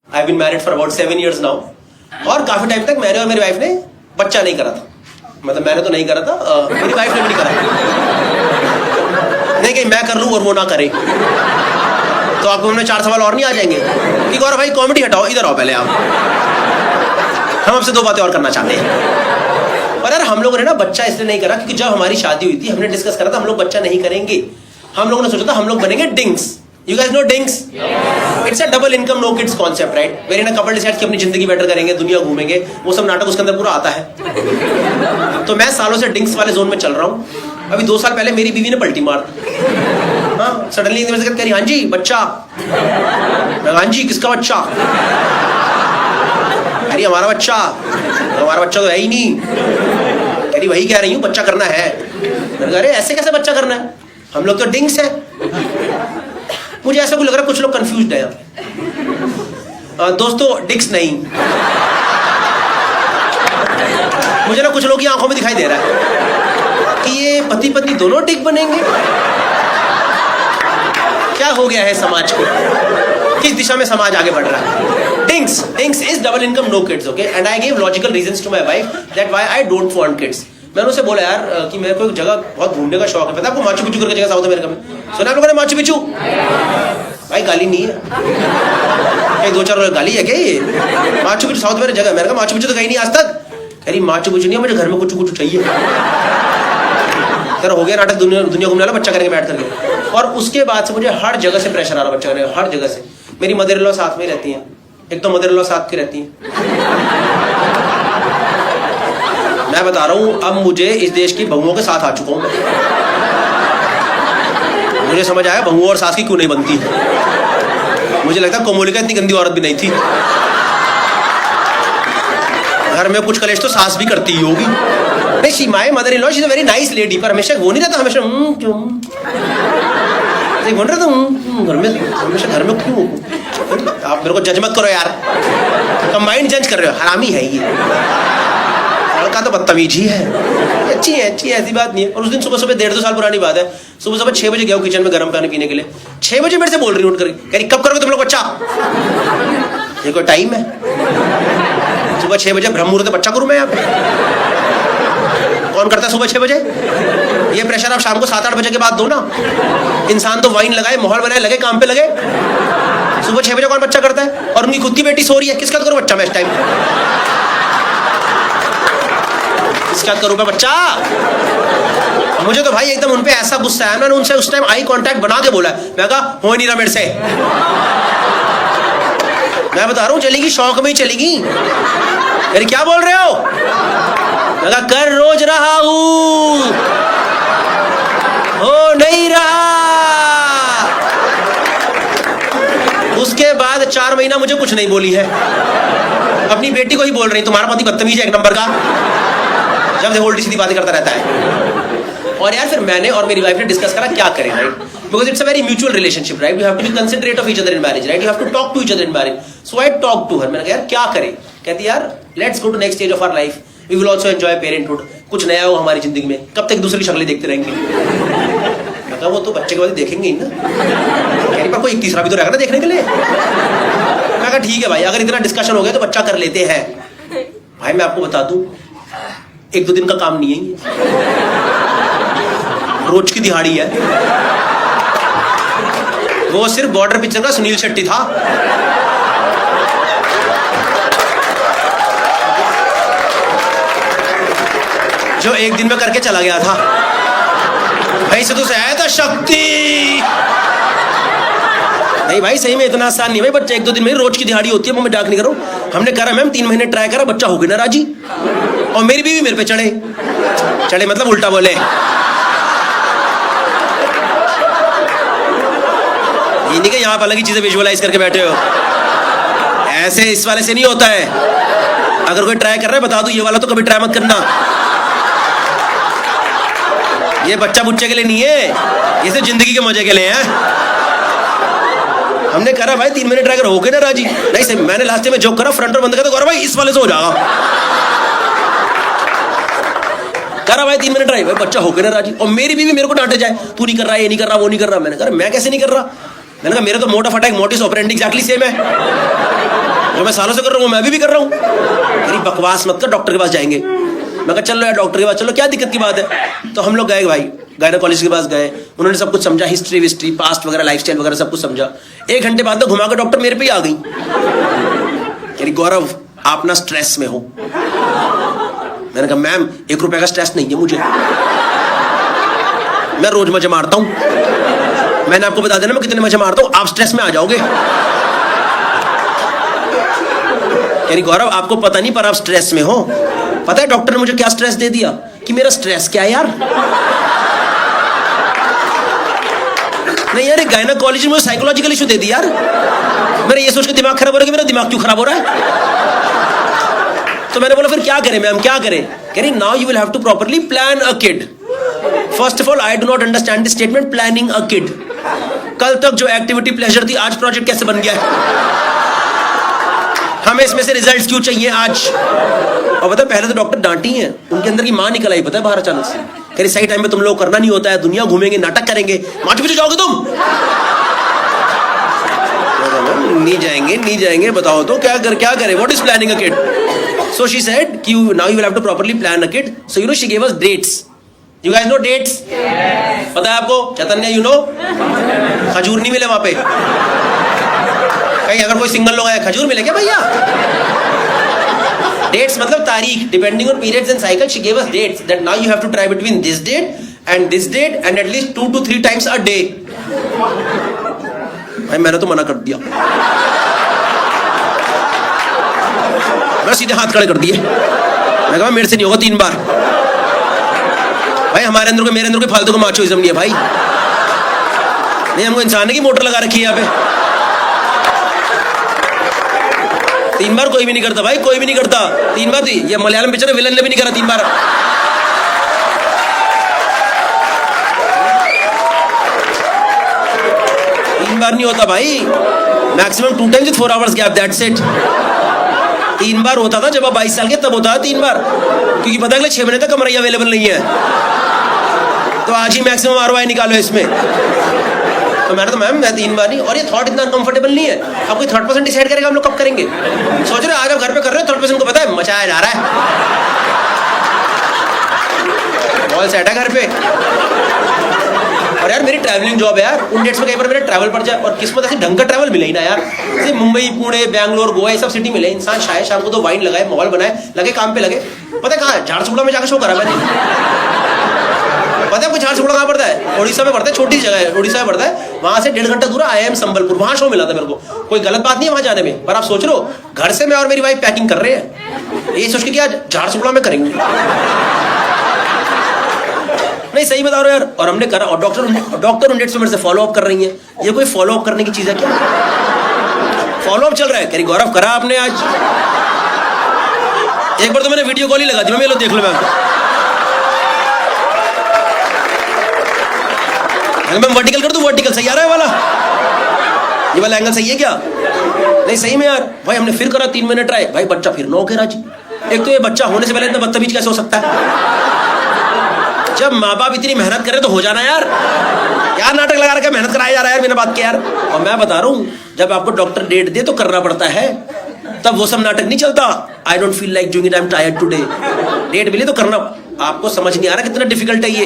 I been married for about 7 years now, और काफी time तक मैंने और मेरी वाइफ ने बच्चा नहीं करा था। मतलब मैंने तो नहीं करा था, मेरी वाइफ ने भी नहीं करा। नहीं कि मैं कर लूं और वो ना करे, तो आपको हमने 4 सवाल और नहीं आ जाएंगे कि गौरव भाई कॉमेडी हटाओ, इधर आओ पहले आप, हम आपसे 2 बातें और करना चाहते हैं। और यार हम लोगों ने ना बच्चा इसलिए नहीं करा क्योंकि जब हमारी शादी हुई थी हमने डिस्कस करा था हम लोग बच्चा नहीं करेंगे। हम लोगों ने सोचा था हम लोग बनेंगे डिंग्स। You guys know dinks? It's a double income no kids concept, right? Wherein a couple decides कि अपनी जिंदगी बेटर करेंगे, दुनिया घूमेंगे, वो सब नाटक उसके अंदर पूरा आता है। तो मैं सालों से डिंक्स वाले जोन में चल रहा हूँ। अभी 2 साल पहले मेरी बीवी ने पलटी मार, हाँ सडनली कह रही हाँ जी बच्चा, हाँ जी किसका बच्चा? अरे हमारा बच्चा तो है ही नहीं। अरे वही कह रही हूँ बच्चा करना है। अरे ऐसे कैसे बच्चा करना है, हम लोग तो डिंक्स है। मुझे ऐसा कुछ लग रहा है कुछ लोग कंफ्यूज्ड है। दोस्तों डिक्स नहीं, मुझे ना कुछ लोग की आंखों में दिखाई दे रहा है कि ये पति पत्नी दोनों डिक बनेंगे। क्या हो गया है समाज को, किस दिशा में समाज आगे बढ़ रहा है? Dinks is double income no kids, okay? And I gave logical reasons to my wife that why I don't want kids. मैंने उससे बोला यार कि मेरे को एक जगह बहुत घूमने का शौक है। पता है आपको माचू पिचू करके जगह साउथ अमेरिका में? सुना आप लोगों ने माचू पिचू? भाई गाली नहीं है, 2-4 गाली है क्या ये? माचू पिचू साउथ में जगह, मैंने कहा माचू पिचू तो कहीं नहीं आज तक। कह रही माचू पिचू नहीं है, मुझे घर में कुछ कुछ चाहिए। तेरा हो गया नाटक, दुनिया घूमने वाला, बच्चा करेंगे बैठ करके। और उसके बाद से मुझे हर जगह से प्रेशर आ रहा बच्चा करेंगे, हर जगह से। मेरी मदर इन लॉ साथ में रहती हैं, एक तो मदर इन लॉ साथ की रहती हैं। मैं बता रहा हूं अब मुझे इस देश की बहुओं के साथ आ चुका हूं मैं। मुझे समझ आया बहुओं और सास की क्यों नहीं बनती। मुझे लगता है कोमोलिका इतनी गंदी औरत भी नहीं थी। घर में कुछ कलेश तो सास भी करती ही होगी। नहीं she my mother in law she is a very nice lady, पर हमेशा वो नहीं रहता, हमेशा क्यों बोल रहा था घर में, हमेशा घर में क्यों? आप मेरे को जज मत करो यार, कंबाइंड जज कर रहे हो, हरामी है ये लड़का, तो बदतमीज ही है। अच्छी है ऐसी बात नहीं है। और उस दिन सुबह 1.5-2 साल पुरानी बात है, सुबह 6 बजे गया हूँ किचन में गर्म पानी पीने के लिए। 6 बजे मेरे से बोल रही उठ कर, कह रही कब करोगे तुम लोग बच्चा? ये कोई टाइम है? सुबह 6 बजे ब्रह्म मुहूर्त बच्चा करूं मैं यहाँ पे? कौन करता है सुबह 6 बजे? ये प्रेशर आप शाम को 7-8 बजे के बाद दो ना। इंसान तो वाइन लगाए, माहौल बनाए, लगे काम पे लगे। सुबह 6 बजे कौन बच्चा करता है? और उनकी खुद की बेटी सो रही है, किसका करूं बच्चा मैं इस टाइम? किसका करूं मैं बच्चा? मुझे तो भाई एकदम उनपे ऐसा गुस्सा है, मैंने उनसे उस टाइम आई कांटेक्ट बना के बोला, मैं कहा हो नहीं रहा मेरे से। मैं बता रहा हूं चलेगी, शौक में ही चलेगी। अरे क्या बोल रहे हो? मैं कहा कर रोज रहा हूं, हो नहीं रहा। उसके बाद 4 महीना मुझे कुछ नहीं बोली है। अपनी बेटी को ही बोल रही तुम्हारा पति बदतमीज है 1 नंबर का, जब देखो उल्टी सीधी बातें करता रहता है। और यार फिर मैंने और मेरी वाइफ ने डिस्कस करा क्या करें, right? Because it's a very mutual relationship, right? We have to be considerate of each other in marriage, right? You have to talk to each other in marriage. So I talk to her, मैंने कहा यार क्या करें? कहती यार let's go to next stage of our life, we will also enjoy parenthood. कुछ नया हो हमारी जिंदगी में, कब तक दूसरी शक्लें देखते रहेंगे? मैं कहा वो तो बच्चे के बाद देखेंगे ही ना। कह रही पर कोई तीसरा भी तो रहेगा ना देखने के लिए। मैं कहा ठीक है भाई, अगर इतना डिस्कशन हो गया तो बच्चा कर लेते हैं। भाई मैं आपको बता दूं 1-2 दिन का काम नहीं है ये, रोज की दिहाड़ी है। वो सिर्फ बॉर्डर पिक्चर का सुनील शेट्टी था। जो 1 दिन में करके चला गया था। भाई से तो आया था शक्ति। नहीं भाई सही में इतना आसान नहीं भाई, बच्चा 1-2 दिन में रोज की दिहाड़ी होती है। मैं डाक नहीं कर रहा हूं, हमने करा मैम 3 महीने ट्राई करा, बच्चा हो गया ना राजी। और मेरी बीवी मेरे पे चढ़े मतलब उल्टा बोले। ये नहीं कि यहाँ पर अलग ही चीजें विजुअलाइज करके बैठे हो, ऐसे इस वाले से नहीं होता है। अगर कोई ट्राई कर रहा है बता दो, ये वाला तो कभी ट्राई मत करना। ये बच्चा बुच्चे के लिए नहीं है, ये सिर्फ जिंदगी के मजे के लिए है। हमने करा भाई 3 महीने ट्राई कर, हो गए ना राजी। नहीं सही मैंने लास्ट में जोक करा, फ्रंट और बंद कर दो, भाई इस वाले से हो जाएगा। करा भाई 3 महीने ट्राई, भाई बच्चा हो गया ना राजी। और मेरी बीवी मेरे को डांटे जाए, तू नहीं कर रहा, ये नहीं कर रहा, वो नहीं कर रहा। मैंने कहा मैं कैसे नहीं कर रहा? मैंने कहा मेरा तो mode of attack mortise operandi exactly same है, जो मैं सालों से कर रहा हूँ मैं भी कर रहा हूँ। मेरी बकवास मत कर, डॉक्टर के पास जाएंगे। मैं कहा चलो यार डॉक्टर के पास चलो, क्या दिक्कत की बात है। तो हम लोग गए भाई, गायनेकोलॉजिस्ट के पास गए, उन्होंने सब कुछ समझा, हिस्ट्री विस्ट्री पास्ट वगैरह लाइफस्टाइल वगैरह सब कुछ समझा। 1 घंटे बाद तो घुमा कर डॉक्टर मेरे पे ही आ गई, कह रही गौरव आप ना स्ट्रेस में हो। मैंने कहा मैम 1 रुपए का स्ट्रेस नहीं है मुझे, मैं रोज मजे मारता हूं। मैंने आपको बता देना मैं कितने मजे मारता हूं, आप स्ट्रेस में आ जाओगे। कह रही गौरव आपको पता नहीं पर आप स्ट्रेस में हो। पता है डॉक्टर ने मुझे क्या स्ट्रेस दे दिया कि मेरा स्ट्रेस क्या है यार। नहीं यार गायनेकोलॉजी में साइकोलॉजिकल इशू दे दी यार। मेरा ये सोच के दिमाग खराब हो रहा है कि मेरा दिमाग क्यों खराब हो रहा है। तो मैंने बोला फिर क्या करें मैम, क्या करें। कह रही now you will have to properly plan a kid. First of all I do not understand this statement planning a kid. कल तक जो एक्टिविटी प्लेजर थी आज प्रोजेक्ट कैसे बन गया है। हमें इसमें से रिजल्ट्स क्यों चाहिए आज। और पता है पहले तो डॉक्टर डांटी हैं, उनके अंदर की मां निकल आई पता है बाहर अचानक से। कह रही सही टाइम पे तुम लोग करना नहीं होता है, दुनिया घूमेंगे नाटक करेंगे, माचू पीछे जाओगे तुम। नहीं जाएंगे बताओ तो क्या करें, what is planning a kid. So she said कि now you will have to properly plan a kid. So you know she give us dates. You guys know dates. पता है आपको चैतन्य यू नो खजूर नहीं मिले वहां पे कहीं, अगर कोई सिंगल लोग आया खजूर मिले क्या भैया। डेट्स मतलब तारीख, depending on periods and cycle she give us dates that now you have to try between this date and at least 2 to 3 times a day. भाई मैंने तो मना कर दिया, मैं सीधे हाथ खड़े कर दिए। मैं कहा मेरे से नहीं होगा 3 बार। भाई हमारे अंदर मेरे अंदर कोई फालतू का माचोइज्म नहीं है भाई। नहीं हमको इंसान की मोटर लगा रखी है यहाँ पे। 3 बार कोई भी नहीं करता भाई, कोई भी नहीं करता 3 बार। ये मलयालम पिक्चर विलन ने भी नहीं करा 3 बार। नहीं होता भाई, maximum 2 times with 4 hours gap, that's it। 3 बार होता था जब आप 22 साल के, तब होता है 3 बार, क्योंकि पता है 6 महीने तक कमरा अवेलेबल नहीं है, तो आज ही मैक्सिमम ROI निकालो इसमें। तो मैंने तो मैम मैं 3 बार नहीं। और ये थॉट इतना अनकंफर्टेबल नहीं है। अब कोई 3rd डिसाइड करेगा हम लोग कब करेंगे। सोच रहे आज आप घर पे कर रहे हो, 3rd को पता है मचाया जा रहा है, बॉल सेट है घर पे। और यार मेरी ट्रैवलिंग जॉब है यार, उन डेट्स में कई बार मेरा ट्रैवल पड़ जाए, और किस्मत ऐसी ढंग का ट्रैवल मिले ही ना यार। जैसे मुंबई पुणे बैंगलोर गोवा ये सब सिटी मिले, इंसान शायद शाम को तो वाइन लगाए माहौल बनाए लगे काम पे लगे। पता है कहाँ है, झारसुगुड़ा में जाकर शो करा मैंने। पता है आपको झारसुगुड़ा कहाँ पड़ता है, उड़ीसा में पड़ता है, छोटी जगह है उड़ीसा में पड़ता है। वहां से 1.5 घंटा दूर IIM संबलपुर, वहां शो मिला था मेरे को। कोई गलत बात नहीं है वहां जाने में, पर आप सोच लो घर से मैं और मेरी वाइफ पैकिंग कर रहे हैं, ये सोच के कि आज झारसुगुड़ा में करेंगे। नहीं सही बता रहा हूं यार। और हमने करा, और डॉक्टर उन डेट्स में मेरे से फॉलो अप कर रही है। ये कोई फॉलो अप करने की चीज है क्या। फॉलो अप चल रहा है, कह रही गौरव करा आपने आज। एक बार तो मैंने वीडियो कॉल ही लगा दी, मैं लो देख लो मैम। मैं वर्टिकल कर दूं, वर्टिकल सही आ रहा है वाला, ये वाला एंगल सही है क्या। नहीं सही में यार भाई हमने फिर करा 3 महीने ट्राई, भाई बच्चा फिर 9 के राजी। एक तो ये बच्चा होने से पहले इतना बदतमीज कैसे हो सकता है। जब माँ बाप इतनी मेहनत करे तो हो जाना यार नाटक लगा रखा है, मेहनत कराया जा रहा है यार बिना बात के यार। और मैं बता रहा हूँ जब आपको डॉक्टर डेट दे तो करना पड़ता है, तब वो सब नाटक नहीं चलता। I don't feel like doing it, I am tired today. Date मिली तो करना। आपको समझ नहीं आ रहा कितना डिफिकल्ट है ये।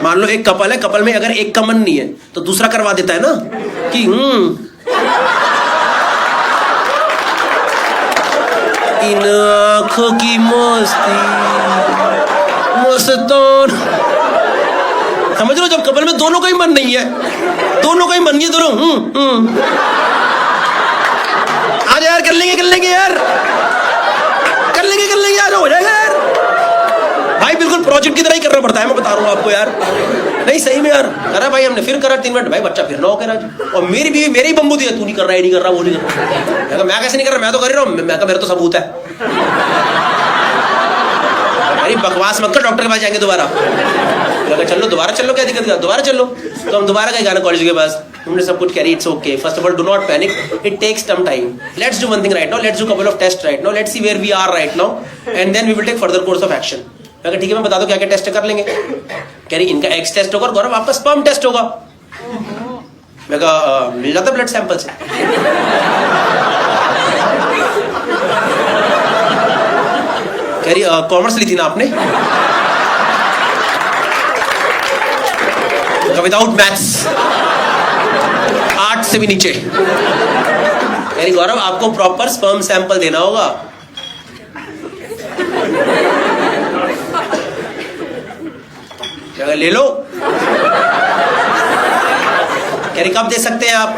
मान लो एक कपल है, कपल में अगर एक का मन नहीं है तो दूसरा करवा देता है ना कि इन आंखों की मस्ती मस्तान, समझ लो जब कपल में दोनों का ही मन नहीं है, दोनों का ही मन नहीं है, दोनों आज यार कर लेंगे यार, कर लेंगे आज हो जाएगा यार। भाई बिल्कुल प्रोजेक्ट की तरह ही करना पड़ता है, मैं बता रहा हूँ आपको यार। नहीं सही में यार करा भाई हमने, फिर करा 3 मिनट, भाई बच्चा फिर 9 के राजी। और मेरी बीवी मेरी बम्बू दी है, तू नहीं कर रहा है, नहीं कर रहा, वो नहीं कर रहा। मैं कैसे नहीं कर रहा, मैं तो कर ही रहा हूँ। मैं मेरा तो सबूत है। अरे बकवास मत कर, डॉक्टर के पास जाएंगे दोबारा। चलो दोबारा चलो, क्या दिक्कत है, दोबारा चलो। तो हम दोबारा गए गायनेकोलॉजिस्ट के पास, हमने सब कुछ कह it's okay, first of all do not panic, it takes some time, let's do one thing right now, let's do couple of test right now, let's see where we are right now and then we will take further course of action. मैं ठीक है, मैं बता दो क्या क्या test कर लेंगे। कह रही इनका एक्स टेस्ट होगा और गौरव आपका स्पर्म टेस्ट होगा। मैं कहा मिल जाता ब्लड सैंपल से। कह रही कॉमर्स ली थी ना आपने? विदाउट मैथ्स, आर्ट से भी नीचे। कह रही गौरव आपको प्रॉपर स्पर्म सैंपल देना होगा। ले लो। कह रही कब दे सकते हैं आप?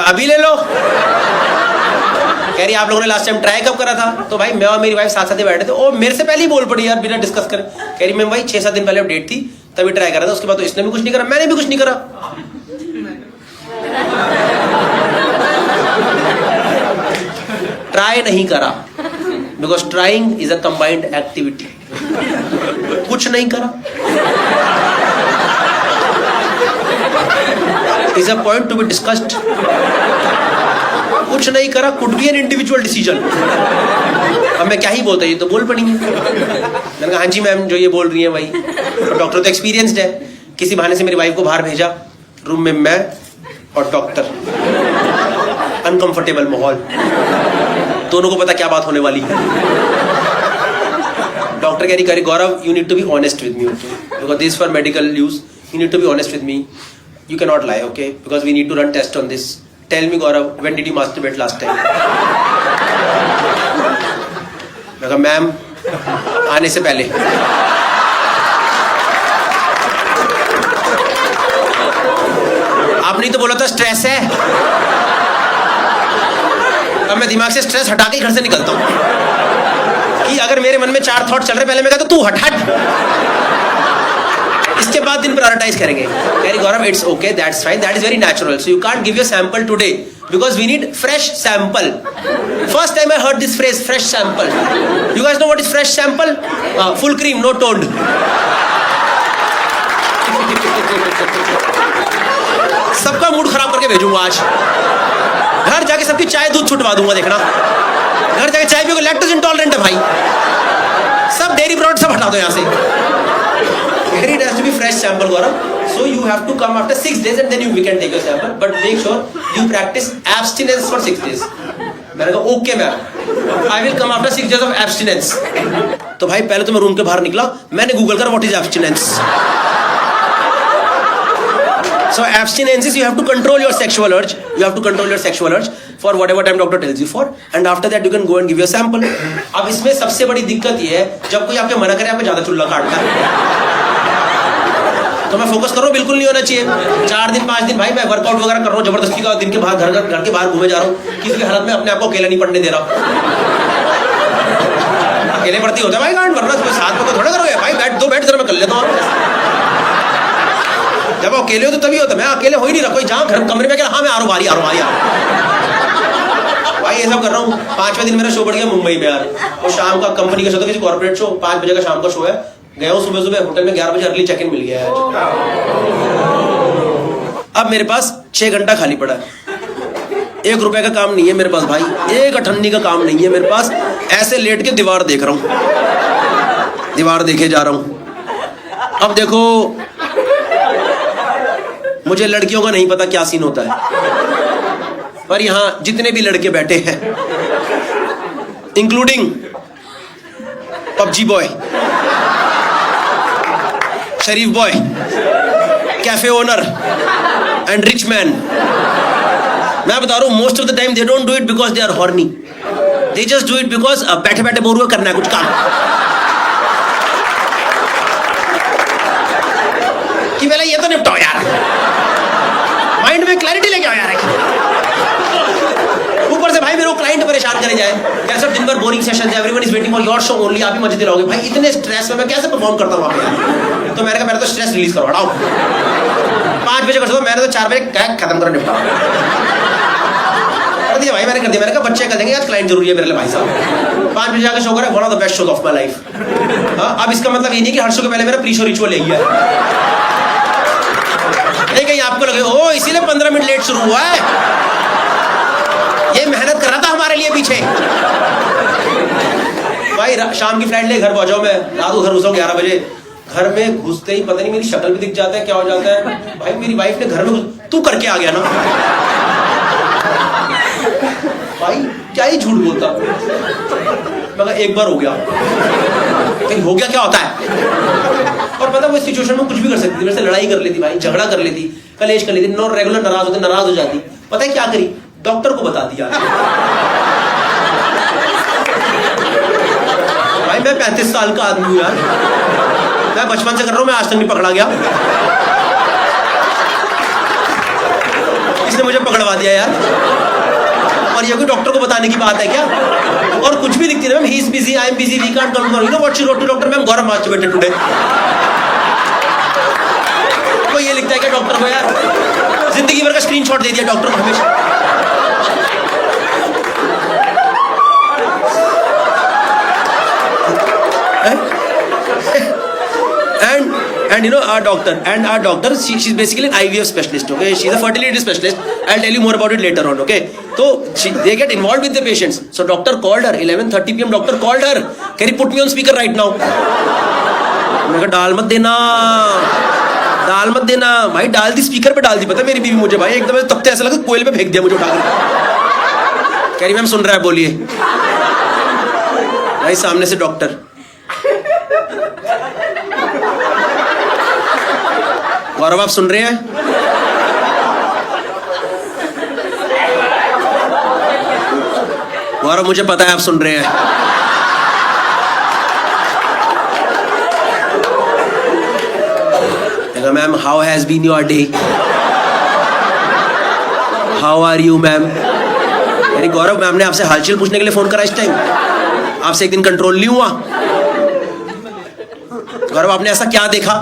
अभी ले लो। कह रही आप लोगों ने लास्ट टाइम ट्राई कब करा था? तो भाई मैं और मेरी वाइफ साथ साथ ही बैठे थे। ओ मेरे से पहले ही बोल पड़ी यार बिना डिस्कस करे। कह रही मैम भाई 6-7 दिन पहले डेट थी तभी ट्राई करा था, उसके बाद तो इसने भी कुछ नहीं करा, मैंने भी कुछ नहीं करा। ट्राई नहीं करा because trying is a combined activity. कुछ नहीं करा is a point to be discussed. कुछ नहीं करा could be an individual decision. अब मैं क्या ही बोलता, ये तो बोल पड़ी है। मैंने कहा हाँ जी मैम जो ये बोल रही है वही। डॉक्टर तो एक्सपीरियंस्ड है। किसी बहाने से मेरी वाइफ को बाहर भेजा, रूम में मैं और डॉक्टर, अनकंफर्टेबल माहौल, दोनों को पता क्या बात होने वाली है। डॉक्टर कह रही Gaurav you need to be honest with me, because this for medical use, you need to be honest with me, you cannot lie, okay, because we need to run test on this. Tell me Gaurav, when did you masturbate last time? मैं कहा ma'am आने से पहले। आपने तो बोला था stress है। अब मैं दिमाग से स्ट्रेस हटा के घर से निकलता हूं कि अगर मेरे मन में 4 थॉट चल रहे, पहले मैं कहता तू हट हट, इसके बाद दिन प्रायोरिटाइज करेंगे। कह रही Gaurav it's okay, that's fine, that is very natural, so you can't give your sample today because we need fresh sample. First time I heard this phrase fresh sample. You guys know what is fresh sample? Full cream no toned. सबका mood खराब करके भेजूंगा आज। घर जाके सबकी चाय दूध छुटवा दूंगा, देखना। घर जाके चाय पियोगे, लैक्टोज इंटॉलरेंट है भाई, सब डेयरी प्रोडक्ट सब हटा दो यहाँ से। It has to be fresh sample, Gaurav. So you have to come after 6 days and then we can take your sample. But make sure you practice abstinence for 6 days. मैंने कहा okay ma'am, I will come after 6 days of abstinence. तो भाई पहले तो मैं room के बाहर निकला, मैंने गूगल करा what is abstinence. So abstinence is you have to control your sexual urge. You have to control your sexual urge for whatever time doctor tells you for, and after that you can go and give your sample. अब इसमें सबसे बड़ी दिक्कत ये है जब कोई आपके मना करे आपको ज्यादा चुल्ला काटना है, तो मैं फोकस कर रहा हूँ, बिल्कुल नहीं होना चाहिए। 4 दिन 5 दिन भाई मैं वर्कआउट वगैरह कर रहा हूँ जबरदस्ती का, दिन के बाहर घर के बाहर घूमे जा रहा हूँ, किसी की हालत में अपने आप को अकेला नहीं पढ़ने दे रहा। अकेले पढ़ती होता है भाई गांड, वरना तुम्हें साथ में तो थोड़ा करोगे भाई, बैठ जरा मैं कर लेता हूँ। जब अकेले हो तो तभी होता, मैं अकेले हो ही नहीं रहा, कोई जहाँ घर कमरे में क्या, हाँ मैं आ रहा हूँ भाई, ये सब कर रहा हूँ। 5वें दिन मेरा शो बढ़ गया मुंबई में यार, और शाम का कंपनी का शो था, किसी कॉर्पोरेट शो, 5 बजे का शाम का शो है। गया हूँ सुबह होटल में, 11 बजे अर्ली चेक इन मिल गया है। अब मेरे पास 6 घंटा खाली पड़ा है, 1 रुपए का काम नहीं है मेरे पास भाई, 1 अठन्नी का काम नहीं है मेरे पास। ऐसे लेट के दीवार देख रहा हूँ, दीवार देखे जा रहा हूँ। अब देखो मुझे लड़कियों का नहीं पता क्या सीन होता है, पर यहाँ जितने भी लड़के बैठे हैं इंक्लूडिंग पबजी बॉय, शरीफ boy, cafe owner and rich man, मैं बता रहा हूं most of the time they don't do it because they are horny, they just do it because बैठे बैठे बोर हुआ करना है कुछ काम, कि पहले ये तो निपटाओ यार, माइंड में क्लैरिटी लेके आओ यार। ऊपर से भाई मेरे को क्लाइंट परेशान करे जाए, कैसे दिन भर बोरिंग सेशन है, everyone is waiting for your show only, आप ही मजे दिलाओगे भाई, इतने स्ट्रेस में मैं कैसे परफॉर्म करता हूँ वहां पे। तो मैंने कहा मेरा तो स्ट्रेस रिलीज करो, हटाओ। 5 बजे कर सकता, मैंने तो 4 बजे खत्म करो, निपटाओ कर दिया भाई, मैंने कर दिया। मैंने कहा बच्चे कर देंगे, आज क्लाइंट जरूरी है मेरे लिए भाई साहब। 5 बजे जाकर शो करा, one of the best shows of my life. अब इसका मतलब ये नहीं कि हर शो के पहले मेरा प्री शो रिचुअल यही है, नहीं कहीं आपको लगे ओ इसीलिए 15 मिनट लेट शुरू हुआ है, ये मेहनत कर रहा था हमारे लिए पीछे। भाई शाम की फ्लाइट ले घर पहुंचाओ, मैं रात को घर घुसा 11 बजे, घर में घुसते ही पता नहीं मेरी शक्ल भी दिख जाता है, क्या हो जाता है भाई, मेरी वाइफ ने घर में तू करके आ गया ना भाई, क्या ही झूठ बोलता। मगर एक बार हो गया, कहीं हो गया क्या होता है। और पता वो सिचुएशन में कुछ भी कर सकती थी, मेरे से लड़ाई कर लेती भाई, झगड़ा कर लेती, कलेश कर लेती, नॉन रेगुलर नाराज हो जाती। पता है क्या करी, डॉक्टर को बता दिया। भाई मैं 35 साल का आदमी हूं यार, मैं बचपन से कर रहा हूं, मैं आज तक नहीं पकड़ा गया, इसने मुझे पकड़वा दिया यार। और ये कोई डॉक्टर को बताने की बात है क्या। और कुछ भी दिखती है ma'am, he is busy, I am busy, we can't come tomorrow, you know what she wrote to doctor ma'am, Gaurav masturbated today. कोई ये लिखता है क्या डॉक्टर को यार, जिंदगी भर का स्क्रीनशॉट दे दिया डॉक्टर को हमेशा। And you know our doctor she's basically an IVF specialist, okay, she's a fertility specialist, I'll tell you more about it later on, okay. So they get involved with the patients, so doctor called her 11:30 PM, doctor called her, can you put me on speaker right now। मैं कहा डाल मत देना भाई, डाल दी speaker पे, डाल दी। पता मेरी बीवी मुझे भाई एकदम तब ऐसा लगा कोयले पे फेंक दिया मुझे उठा कर। कह रही मैम सुन रहा है, बोलिए। भाई सामने से डॉक्टर, गौरव आप सुन रहे हैं। गौरव मुझे पता है आप सुन रहे हैं। Ma'am how has been your day, how are you ma'am. यानी गौरव मैम ने आपसे हालचाल पूछने के लिए फोन करा इस टाइम, आपसे एक दिन कंट्रोल नहीं हुआ। गौरव आपने ऐसा क्या देखा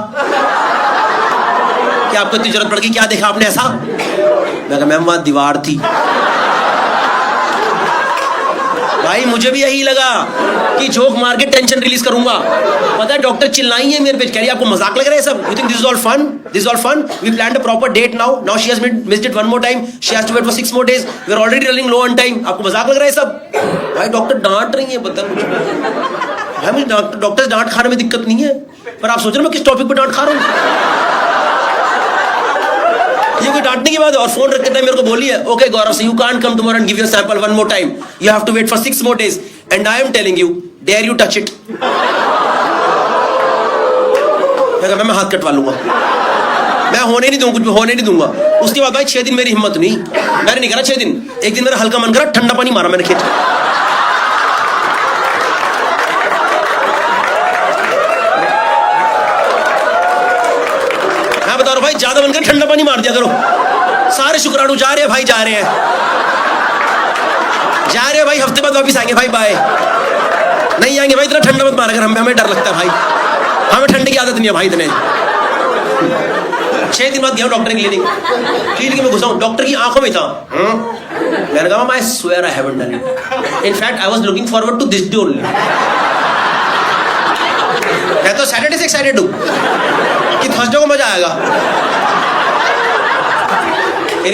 कि आपको इतनी जरूरत पड़ गई, क्या देखा आपने ऐसा। मैं कहा मैम वहां दीवार थी। भाई मुझे भी यही लगा कि जोक मार के टेंशन रिलीज करूंगा। पता है डॉक्टर चिल्लाई है मेरे पे, कह रही आपको मजाक लग रहा है सब, you think this is all fun, we planned a proper date, now she has missed it one more time, she has to wait for 6 more days, we are already running low on time, आपको मजाक लग रहा है सब। भाई doctor डांट रही है, पता मुझे भाई, मुझे डॉक्टर डांट खाने में दिक्कत नहीं है, पर आप सोच रहे मैं किस टॉपिक पे डांट खा रहा हूँ। ये कोई डांटने की बात है। और फोन रखते टाइम मेरे को बोली है, ओके गौरव से you can't come tomorrow and give your sample one more time, you have to wait for 6 more days and I am telling you, dare you touch it. मैं हाथ कटवा लूंगा, मैं होने नहीं दूंगा, कुछ भी होने नहीं दूंगा। उसके बाद भाई 6 दिन मेरी हिम्मत नहीं, मैंने नहीं करा 6 दिन। एक दिन मेरा हल्का मन करा, ठंडा पानी मारा मैंने खींच। मैं बता रहा हूं भाई, ज्यादा मन कर ठंडा पानी मार दिया करो। सारे शुक्राणु जा रहे हैं भाई, जा रहे हैं भाई, हफ्ते बाद वापिस आएंगे भाई, बाय। नहीं आएंगे भाई, इतना ठंडा मत मारा कर, हमें डर लगता है भाई, हमें ठंडे की आदत नहीं है भाई इतने। 6 दिन बाद गया डॉक्टर की क्लिनिक में घुसा हूं, डॉक्टर की आंखों में था। मैंने कहा I swear I haven't done it, in fact I was looking forward to this day only. मैं तो सैटरडे से एक्साइटेड हूं कि थर्सडे को मजा आएगा।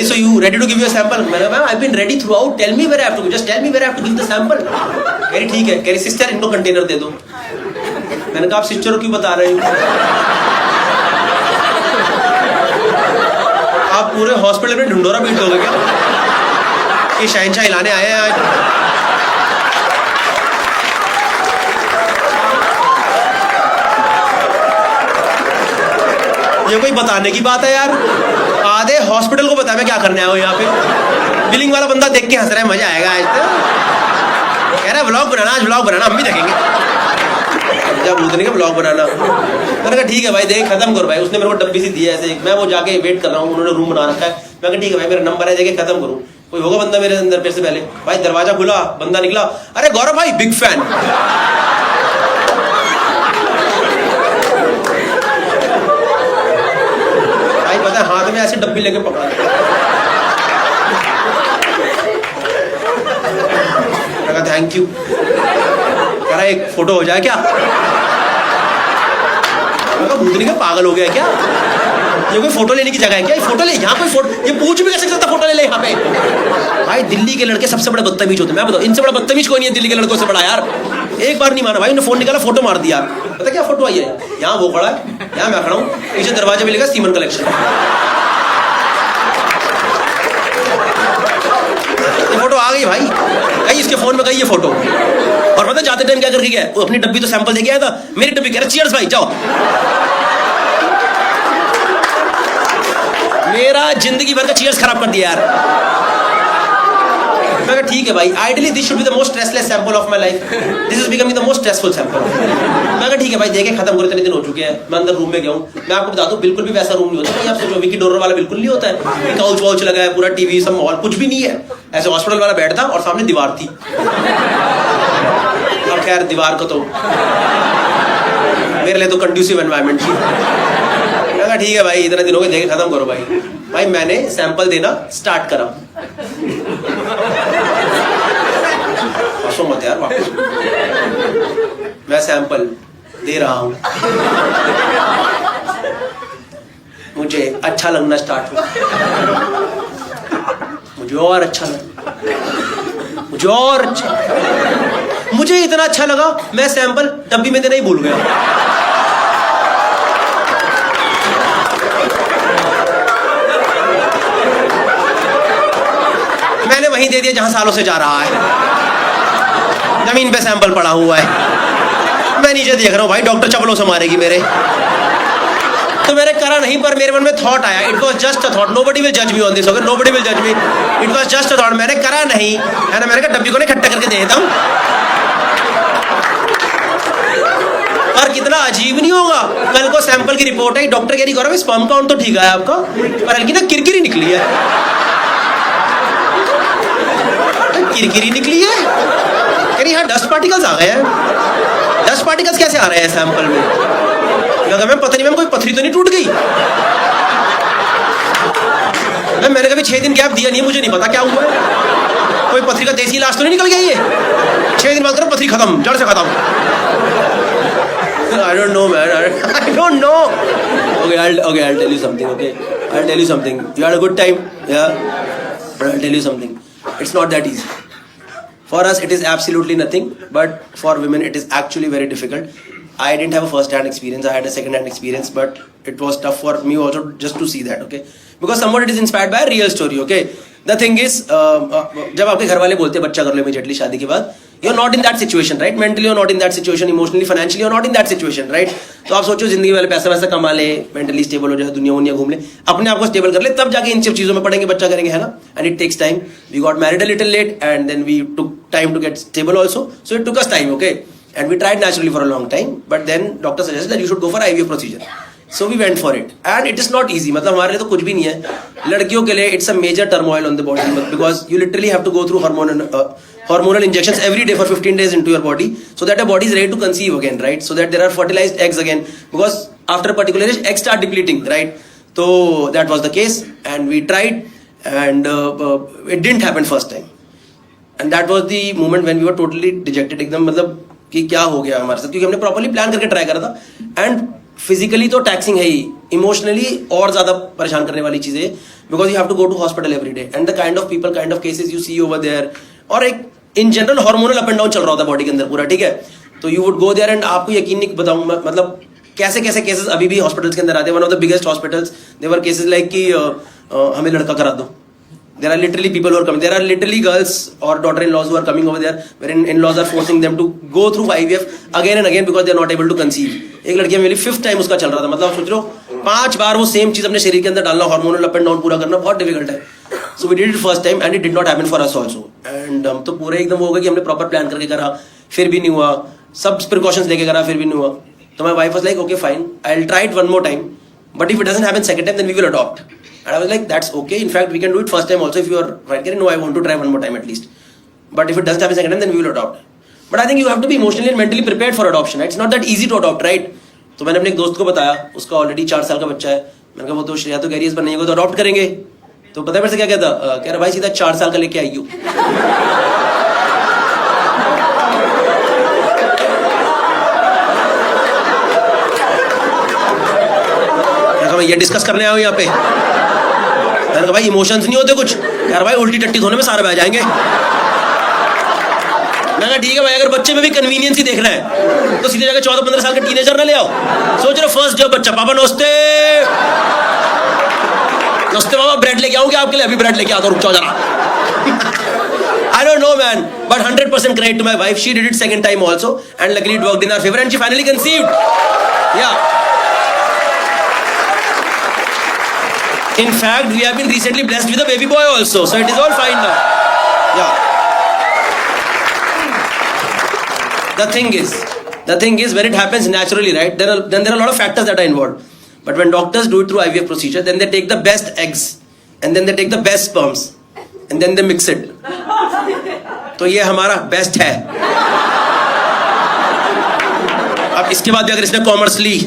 So you ready to give your sample? मैंने कहा I've been ready throughout. Tell me where I have to. Just tell me where I have to give the sample. कह रही ठीक है, कह रही सिस्टर इनको कंटेनर दे दो। मैंने कहा आप सिस्टर को क्यों बता रहे हो? आप पूरे हॉस्पिटल में ढिंढोरा पीट दोगे क्या? ये शहंशाह हिलाने आए हैं आज। ये कोई बताने की बात है यार, आधे हॉस्पिटल को बताया मैं क्या करने आया हूँ यहाँ पे। बिलिंग वाला बंदा देख के हंस रहा है, मजा आएगा आज तो। कह रहा है व्लॉग बनाना, आज व्लॉग बनाना, हम भी देखेंगे। जब भूतने का व्लॉग बनाना, मैंने कहा ठीक है भाई, देख खत्म करो भाई। उसने मेरे को डब्बी सी दी है ऐसे, मैं वो जाके वेट कर रहा हूँ, उन्होंने रूम बना रखा है। मैं कहा ठीक है भाई, मेरा नंबर है, देखे खत्म करूँ। कोई होगा बंदा मेरे अंदर मेरे से पहले। भाई दरवाजा खुला, बंदा निकला, अरे गौरव भाई बिग फैन। पता है हाथ में ऐसे डब्बी लेके पकड़ा, थैंक यू। कह रहा एक फोटो हो जाए क्या? भूतनी का पागल हो गया क्या? ये कोई फोटो लेने की जगह है क्या? ये फोटो ले, यहाँ कोई फोटो, ये पूछ भी कैसे सकता फोटो ले ले यहाँ पे? भाई दिल्ली के लड़के सबसे बड़े बदतमीज होते हैं, मैं बताऊं, इनसे बड़ा बदतमीज कोई नहीं है दिल्ली के लड़कों से बड़ा यार। एक बार नहीं माना भाई, उन्होंने फोन निकाला, फोटो मार दिया। पता क्या फोटो आई है, यहाँ वो खड़ा है, यहाँ मैं खड़ा हूँ, पीछे दरवाजे पे लिखा सीमन कलेक्शन। ये फोटो आ गई भाई, कहीं इसके फोन में गई ये फोटो। और पता जाते टाइम क्या करके गया, वो अपनी डब्बी तो सैंपल दे गया था, मेरी डब्बी कह रहा चीयर्स भाई जाओ। मेरा जिंदगी भर का चीयर्स खराब कर दिया यार। मैं कहा ठीक है भाई, ideally this should be the most stressless sample of my life, this is becoming the most stressful sample. मैं कहा ठीक है भाई, देखे खत्म करे, इतने दिन हो चुके हैं। मैं अंदर रूम में गया हूँ, मैं आपको बता दूं बिल्कुल भी वैसा रूम नहीं होता। आप सोचो विकी डोनर वाला बिल्कुल नहीं होता है, काउच वाउच लगा है, पूरा टीवी सब मॉल कुछ भी नहीं है, ऐसे हॉस्पिटल वाला बेड था और सामने दीवार थी। अब खैर दीवार को तो मेरे लिए तो कंड्यूसिव एनवायरनमेंट थी। मैं कहा ठीक है भाई, इतने दिन हो गए, देखे खत्म करो भाई। भाई मैंने सैंपल देना स्टार्ट करा, हंसो मत यार वापस। मैं सैंपल दे रहा हूं, मुझे अच्छा लगना स्टार्ट हुआ, मुझे और अच्छा लगा, मुझे और अच्छा, मुझे इतना अच्छा लगा मैं सैंपल डब्बी में देना ही भूल गया। मैंने वहीं दे दिया जहां सालों से जा रहा है, जमीन पे सैंपल पड़ा हुआ है। मैं नीचे देख रहा हूं भाई, डॉक्टर चपलों से मारेगी मेरे। तो मैंने करा नहीं, पर मेरे मन में थॉट आया, it was just a thought, nobody will जज me on this, okay, nobody will जज मी, it was just a thought. मैंने करा नहीं है ना, मैंने कहा डब्बी को नहीं इकट्ठा करके दे देता हूं। और कितना अजीब नहीं होगा, कल को सैंपल की रिपोर्ट आई, डॉक्टर कह रही गौरव स्पर्म काउंट तो ठीक है आपका, पर हल्की ना किरकिरी निकली है। किरकिरी निकली है, कह रही हाँ डस्ट पार्टिकल्स आ गए हैं। डस्ट पार्टिकल्स कैसे आ रहे हैं सैंपल में? मैम पता नहीं मैम, कोई पथरी तो नहीं टूट गई? मैम मैंने कभी 6 दिन गैप दिया नहीं है, मुझे नहीं पता क्या हुआ है, कोई पथरी का देसी इलाज तो नहीं निकल गया ये? 6 दिन बाद करो पथरी खत्म, जड़ से खत्म। I don't know man, I don't know. Okay, I'll tell you something, okay? I'll tell you something. You had a good time, yeah? But I'll tell you something. It's not that easy. For us, it is absolutely nothing, but for women, it is actually very difficult. I didn't have a first-hand experience. I had a second-hand experience, but it was tough for me also just to see that, okay? Because somewhat it is inspired by a real story, okay? The thing is, जब आपके घर वाले बोलते हैं बच्चा कर लो immediately शादी के बाद, you're not in that situation, right? Mentally you're not in that situation, emotionally, financially you're not in that situation, right? तो आप सोचो जिंदगी वाले पैसा वैसा कमा ले, मेंटली स्टेबल हो जाए, दुनिया वुनिया घूम ले, अपने आप को स्टेबल कर ले, तब जाके इन सब चीजों में पड़ेंगे, बच्चा करेंगे, है ना? And it takes time. We got married a little late, and then we took time to get stable also. So it took us time, okay? And we tried naturally for a long time, but then doctor suggested that you should go for IVF procedure. So we went for it, and it is not easy. मतलब हमारे लिए तो कुछ भी नहीं है, लड़कियों के लिए it's a major turmoil on the body because you literally have to go through hormonal injections every day for 15 days into your body, so that your body is ready to conceive again, right? So that there are fertilized eggs again, because after a particular age eggs start depleting, right? So that was the case, and we tried, and it didn't happen first time, and that was the moment when we were totally dejected, एकदम मतलब कि क्या हो गया हमारे साथ, क्योंकि हमने प्रॉपर्ली प्लान करके ट्राई करा था, एंड फिजिकली तो टैक्सिंग है ही, इमोशनली और ज्यादा परेशान करने वाली चीजें, because you have to go to hospital every day, and the kind of people, kind of cases you see over there, और एक in general hormonal up and down चल रहा होता है बॉडी के अंदर पूरा, ठीक है? तो you would go there, and आपको यकीन नहीं बताऊं मतलब कैसे कैसे केसेस अभी भी हॉस्पिटल्स के अंदर आते हैं। One of the biggest hospitals there cases like कि हमें लड़का करा दो। There are literally people who are coming. There are literally girls or daughter-in-laws who are coming over there, where in-laws are forcing them to go through IVF again and again because they are not able to conceive. एक लड़की मेरी 5th time उसका चल रहा था, मतलब सोच लो 5 बार वो सेम चीज अपने शरीर के अंदर डालना, हार्मोनल अप एंड डाउन पूरा करना बहुत डिफिकल्ट है। So we did it first time and it did not happen for us also. And हम तो पूरे एकदम हो गए कि हमने प्रॉपर प्लान करके करा, फिर भी नहीं हुआ, सब प्रिकॉशंस लेके करा, फिर भी नहीं हुआ। तो my wife was like, okay fine, I'll try it one more time, but if it doesn't happen second time, then we will adopt. And I was like, that's okay. In fact, we can do it first time also if you are right. No, I want to try one more time at least. But if it doesn't happen second time, then we will adopt. But I think you have to be emotionally and mentally prepared for adoption. Right? It's not that easy to adopt, right? तो मैंने अपने एक दोस्त को बताया, उसका already 4 साल का बच्चा है। मैंने कहा वो तो श्रेया तो कैरियर्स बनने को तो अडॉप्ट करेंगे। तो पता है मेरे से क्या कहता? कह रहा भाई सीधा 4 साल का लेके आई हो। ये डिस्कस करने आए यहाँ पे? मैंने कहा भाई इमोशंस नहीं होते कुछ? यार भाई उल्टी टट्टी धोने में सारे बह जाएंगे। मैं कहा ठीक है भाई, अगर बच्चे में भी कन्वीनियंस ही देखना है तो सीधे जाकर 14-15 साल का टीनेजर ना ले आओ। सोच रहे फर्स्ट जब बच्चा, पापा नमस्ते, नमस्ते पापा, ब्रेड लेके आऊं क्या आपके लिए? अभी ब्रेड लेके आता हूं, रुक जाओ जरा। I don't know, man, but 100% credit to my wife. She did it second time also, and luckily it worked in our favor, and she finally conceived. Yeah. In fact, we have been recently blessed with a baby boy also, so it is all fine now. Yeah. The thing is, when it happens naturally, right? Then there are a lot of factors that are involved. But when doctors do it through IVF procedure, then they take the best eggs, and then they take the best sperms, and then they mix it. तो ये हमारा best है। अब इसके बाद भी अगर इसने कॉमर्स ली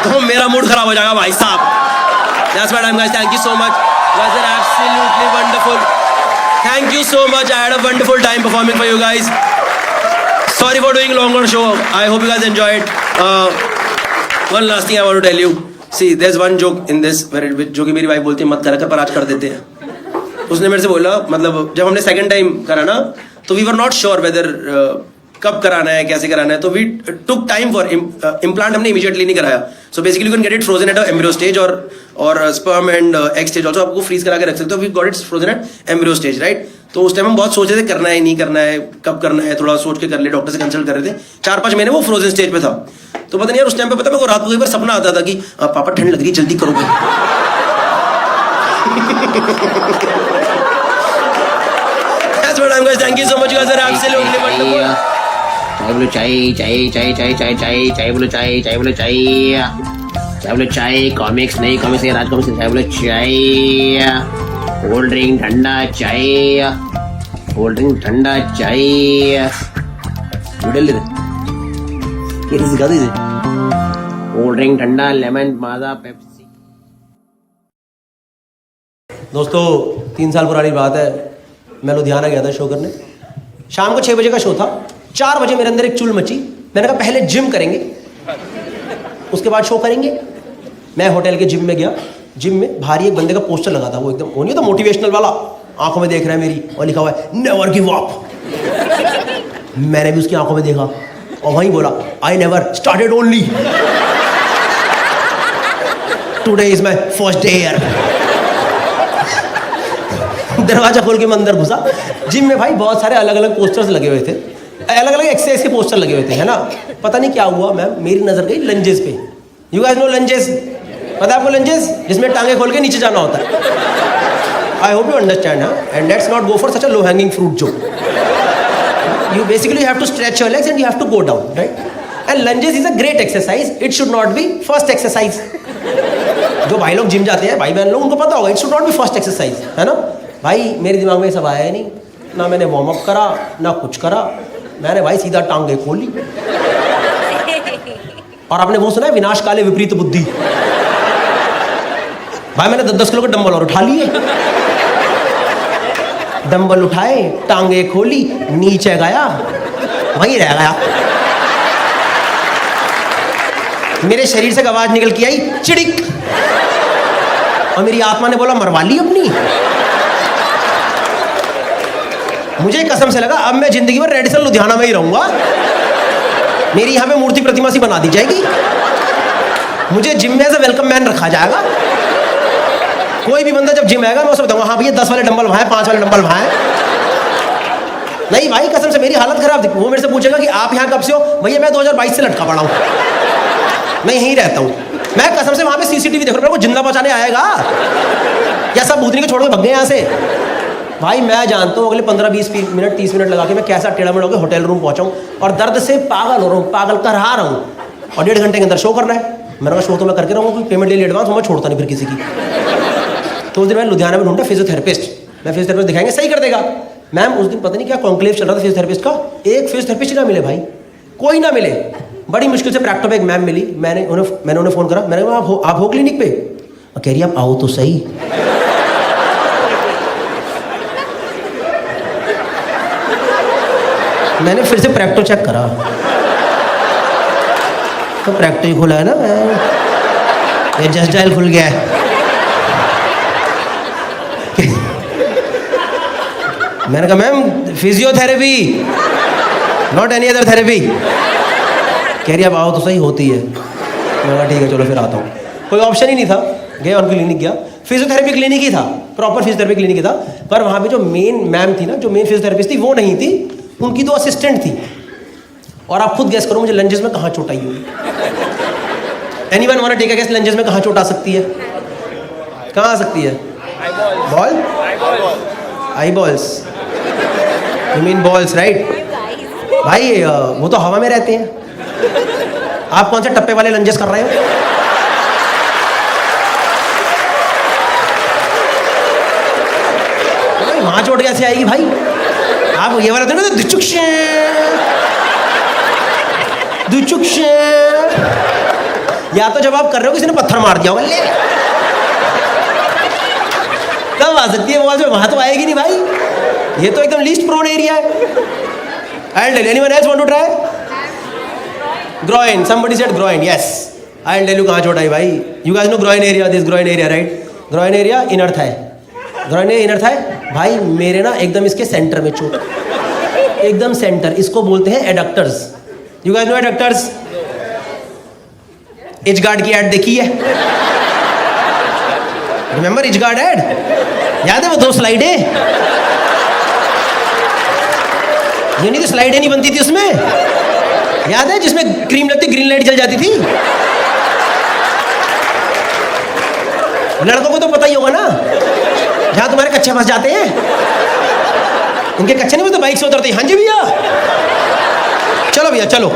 तो मेरा मूड खराब हो जाएगा भाई साहब। That's my time, guys. Thank you so much. Guys are absolutely wonderful. Thank you so much. I had a wonderful time performing for you guys. Sorry for doing longer show. I hope you guys enjoyed. One last thing I want to tell you. See, there's one joke in this जो कि मेरी wife बोलती है मत करा कर, पर आज कर देते हैं। उसने मेरे से बोला, मतलब जब हमने सेकंड टाइम करा ना, तो we were not sure whether कब कराना है, कैसे कराना है, तो we took time for implant. हमने इमीडिएटली नहीं कराया। So basically you can get it frozen at embryo stage और sperm and egg stage also आपको फ्रीज करा के रख सकते हो। We got it frozen at embryo stage, right? तो उस टाइम हम बहुत सोच रहे थे करना है नहीं करना है, कब करना है, थोड़ा सोच के कर ले, डॉक्टर से कंसल्ट कर रहे थे। 4-5 महीने वो फ्रोजन स्टेज पे था। तो पता नहीं यार उस टाइम पे पता मेरे को रात को एक बार सपना आता था कि पापा ठंड लग रही है, जल्दी करोगे। That's what I'm guys. Thank you so much. You guys are absolutely wonderful. चाय बोलो चाय, चाय चाय चाय चाय चाय चाय बोलो चाय, चाय बोलो चाय, चाय बोलो चाय। कॉमिक्स नहीं, कॉमिक्स राज कॉमिक्स। चाय बोलो चाय, कोल्ड ड्रिंक ठंडा चाय, कोल्ड ड्रिंक ठंडा चाय। मिडल दे ये सिखा दीजिए। कोल्ड ड्रिंक ठंडा, लेमन, माजा, पेप्सी। दोस्तों 3 साल पुरानी बात है, मैं लुधियाना गया था शो करने। शाम को 6 बजे का शो था। 4 बजे मेरे अंदर एक चुल मची। मैंने कहा पहले जिम करेंगे, उसके बाद शो करेंगे। मैं होटल के जिम में गया। जिम में भारी एक बंदे का पोस्टर लगा था, वो एकदम वो नहीं था मोटिवेशनल वाला, आंखों में देख रहा है मेरी और लिखा हुआ है नेवर गिव अप। मैंने भी उसकी आंखों में देखा और वहीं बोला I never started only today is my first day here. दरवाजा खोल के मैं अंदर घुसा। जिम में भाई बहुत सारे अलग अलग पोस्टर्स लगे हुए थे, अलग अलग एक्सरसाइज के पोस्टर लगे हुए थे, है ना। पता नहीं क्या हुआ, मैम मेरी नजर गई लंजेस पे। You guys know lunges? पता है आपको लंजेस? जिसमें टांगे खोल के नीचे जाना होता है। I hope you understand. And let's not go for such a low hanging fruit जो you basically have to stretch your legs and you have to go down, right? And lunges is a great exercise. It should not be first exercise. जो भाई लोग gym जाते हैं, भाई बहन लोग, उनको पता होगा it should not be first exercise, है ना। भाई मेरे दिमाग में सब आया नहीं, ना मैंने वार्म अप करा ना कुछ करा। मैंने भाई सीधा टांगे खोली। और आपने वो सुना है विनाश काले विपरीत बुद्धि? भाई मैंने 10-10 किलो के डंबल और उठा लिए। डंबल उठाए, टांगे खोली, नीचे गया, वहीं रह गया। मेरे शरीर से आवाज निकल के आई चिड़िक, और मेरी आत्मा ने बोला मरवा ली अपनी। मुझे कसम से लगा अब मैं जिंदगी भर रेडिसन लुधियाना में ही रहूंगा। मेरी यहाँ पे मूर्ति प्रतिमा सी बना दी जाएगी, मुझे जिम में एज अ वेलकम मैन रखा जाएगा। कोई भी बंदा जब जिम आएगा मैं उसे बताऊंगा हाँ भैया 10 वाले डंबल वहाँ, 5 वाले डंबल वहाँ। नहीं भाई कसम से मेरी हालत खराब थी। वो मेरे से पूछेगा कि आप यहाँ कब से हो? भैया मैं 2022 से लटका पड़ा हूँ, मैं यहीं रहता हूँ। मैं कसम से वहाँ पे सीसीटीवी देख रहा हूँ, जिंदा बचाने आएगा या सब भूतनी को छोड़ के भग गए यहाँ से। भाई मैं जानता हूँ अगले 15-20 मिनट 30 मिनट लगा के मैं कैसा टेढ़ा मेढ़ा होकर होटल रूम पहुँचाऊँ, और दर्द से पागल हो रहा हूँ, पागल कर रहा हूँ। और 1.5 घंटे के अंदर शो करना है। मैंने कहा शो तो मैं करके रहूँगा, कोई पेमेंट ले ली एडवांस, मैं छोड़ता नहीं फिर किसी की। तो उस दिन मैं लुधियाना में ढूंढा फिजियोथेरेपिस्ट। मैं फिजियोथेरेपिस्ट दिखाएंगे सही कर देगा। मैम उस दिन पता नहीं क्या कॉन्क्लेव चल रहा था फिजियोथेरेपिस्ट का, एक फिजियोथेरेपिस्ट ही ना मिले भाई, कोई ना मिले। बड़ी मुश्किल से प्रैक्टो पे एक मैम मिली। मैंने उन्हें फ़ोन करा, मैंने कहा आप हो क्लिनिक पे? कह रही आप आओ तो सही। मैंने फिर से प्रैक्टो चेक करा तो प्रैक्टो ही खुला है ना, ये जस्ट डायल खुल गया है। मैंने कहा ma'am physiotherapy, not any other therapy. कह रही अब आओ तो सही, होती है। मैंने कहा ठीक है चलो फिर आता हूँ। कोई ऑप्शन ही नहीं था, गया उनकी क्लिनिक गया। फिजियोथेरेपी क्लिनिक ही था, प्रॉपर फिजियोथेरेपी क्लिनिक ही था, पर वहाँ पे जो मेन मैम थी ना, जो मेन फिजियोथेरेपिस्ट थी वो नहीं थी, उनकी 2 असिस्टेंट थी। और आप खुद गैस करो मुझे लंजेस में कहाँ चोट आई होगी। Anyone want to take a guess, lunges में कहाँ चोट आ सकती है? कहाँ आ सकती है? Ball, I balls, you mean balls right? भाई वो तो हवा में रहते हैं, आप कौन से टप्पे वाले लंजेस कर रहे हो? वहां चोट कैसे आएगी भाई? आप ये वाला तो ना दुचुक्ष दुचुक्ष, या तो जब आप कर रहे हो किसी ने पत्थर मार दिया होगा, ले तब आ सकती है वो, वहां तो आएगी नहीं भाई, ये तो एकदम लीस्ट प्रोन एरिया है। And anyone else want to try? Groin, somebody said groin, yes. I'll tell you कहाँ चोट आई भाई। You guys know groin area, this groin area, right? Groin area inner thigh, groin area inner thigh। भाई मेरे ना एकदम इसके centre में चोट, एकदम सेंटर, इसको बोलते हैं एडक्टर्स। You guys know एडक्टर्स? इजगार्ड की ऐड देखी है? Remember इजगार्ड ऐड? याद है वो 2 स्लाइडें? ये नहीं तो स्लाइडें नहीं बनती थी उसमें, याद है? जिसमें क्रीम लगती, ग्रीन लाइट जल जाती थी। लड़कों को तो पता ही होगा ना, जहां तुम्हारे कच्चे फंस जाते हैं, उनके कच्चे नहीं, वो तो बाइक से उतरते हैं। हाँ जी भैया, चलो भैया चलो।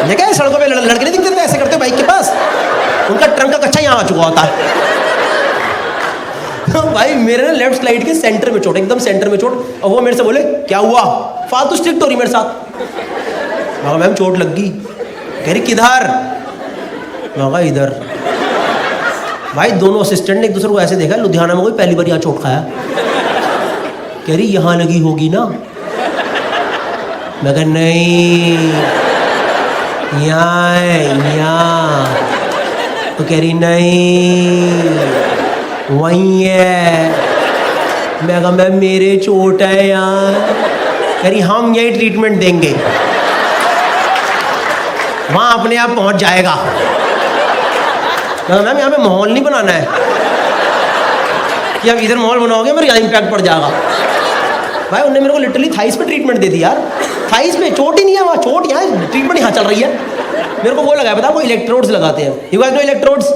देखा है सड़कों पे लड़के नहीं दिखते थे ऐसे करते बाइक के पास, उनका ट्रंक का कच्चा यहाँ आ चुका होता है। भाई मेरे ना लेफ्ट स्लाइड के सेंटर में चोट, एकदम सेंटर में चोट। और वो मेरे से बोले क्या हुआ? फालतू स्ट्रिक्ट हो रही मेरे साथ। मैं मैम चोट लग गई। कह रही किधर? मैं इधर। भाई दोनों असिस्टेंट ने एक दूसरे को ऐसे देखा, लुधियाना में कोई पहली बार यहाँ चोट खाया। कह रही यहाँ लगी होगी ना? मैं कहा नहीं, यहाँ है यहाँ। तो कह रही नहीं वही है। मैं कहा मैम मेरे चोट है यार। कह रही हम यही ट्रीटमेंट देंगे, वहाँ अपने आप पहुँच जाएगा। मैम यहाँ पे माहौल नहीं बनाना है कि अब इधर माहौल बनाओगे मेरे यहाँ इम्पैक्ट पड़ जाएगा। भाई उन्होंने मेरे को लिटरली थाइस पे ट्रीटमेंट दे दी यार। थाइस पे चोट ही नहीं है, वहाँ चोट, यहाँ ट्रीटमेंट यहाँ चल रही है। मेरे को वो लगाया, पता वो इलेक्ट्रोड्स लगाते हैं। You guys know electrodes?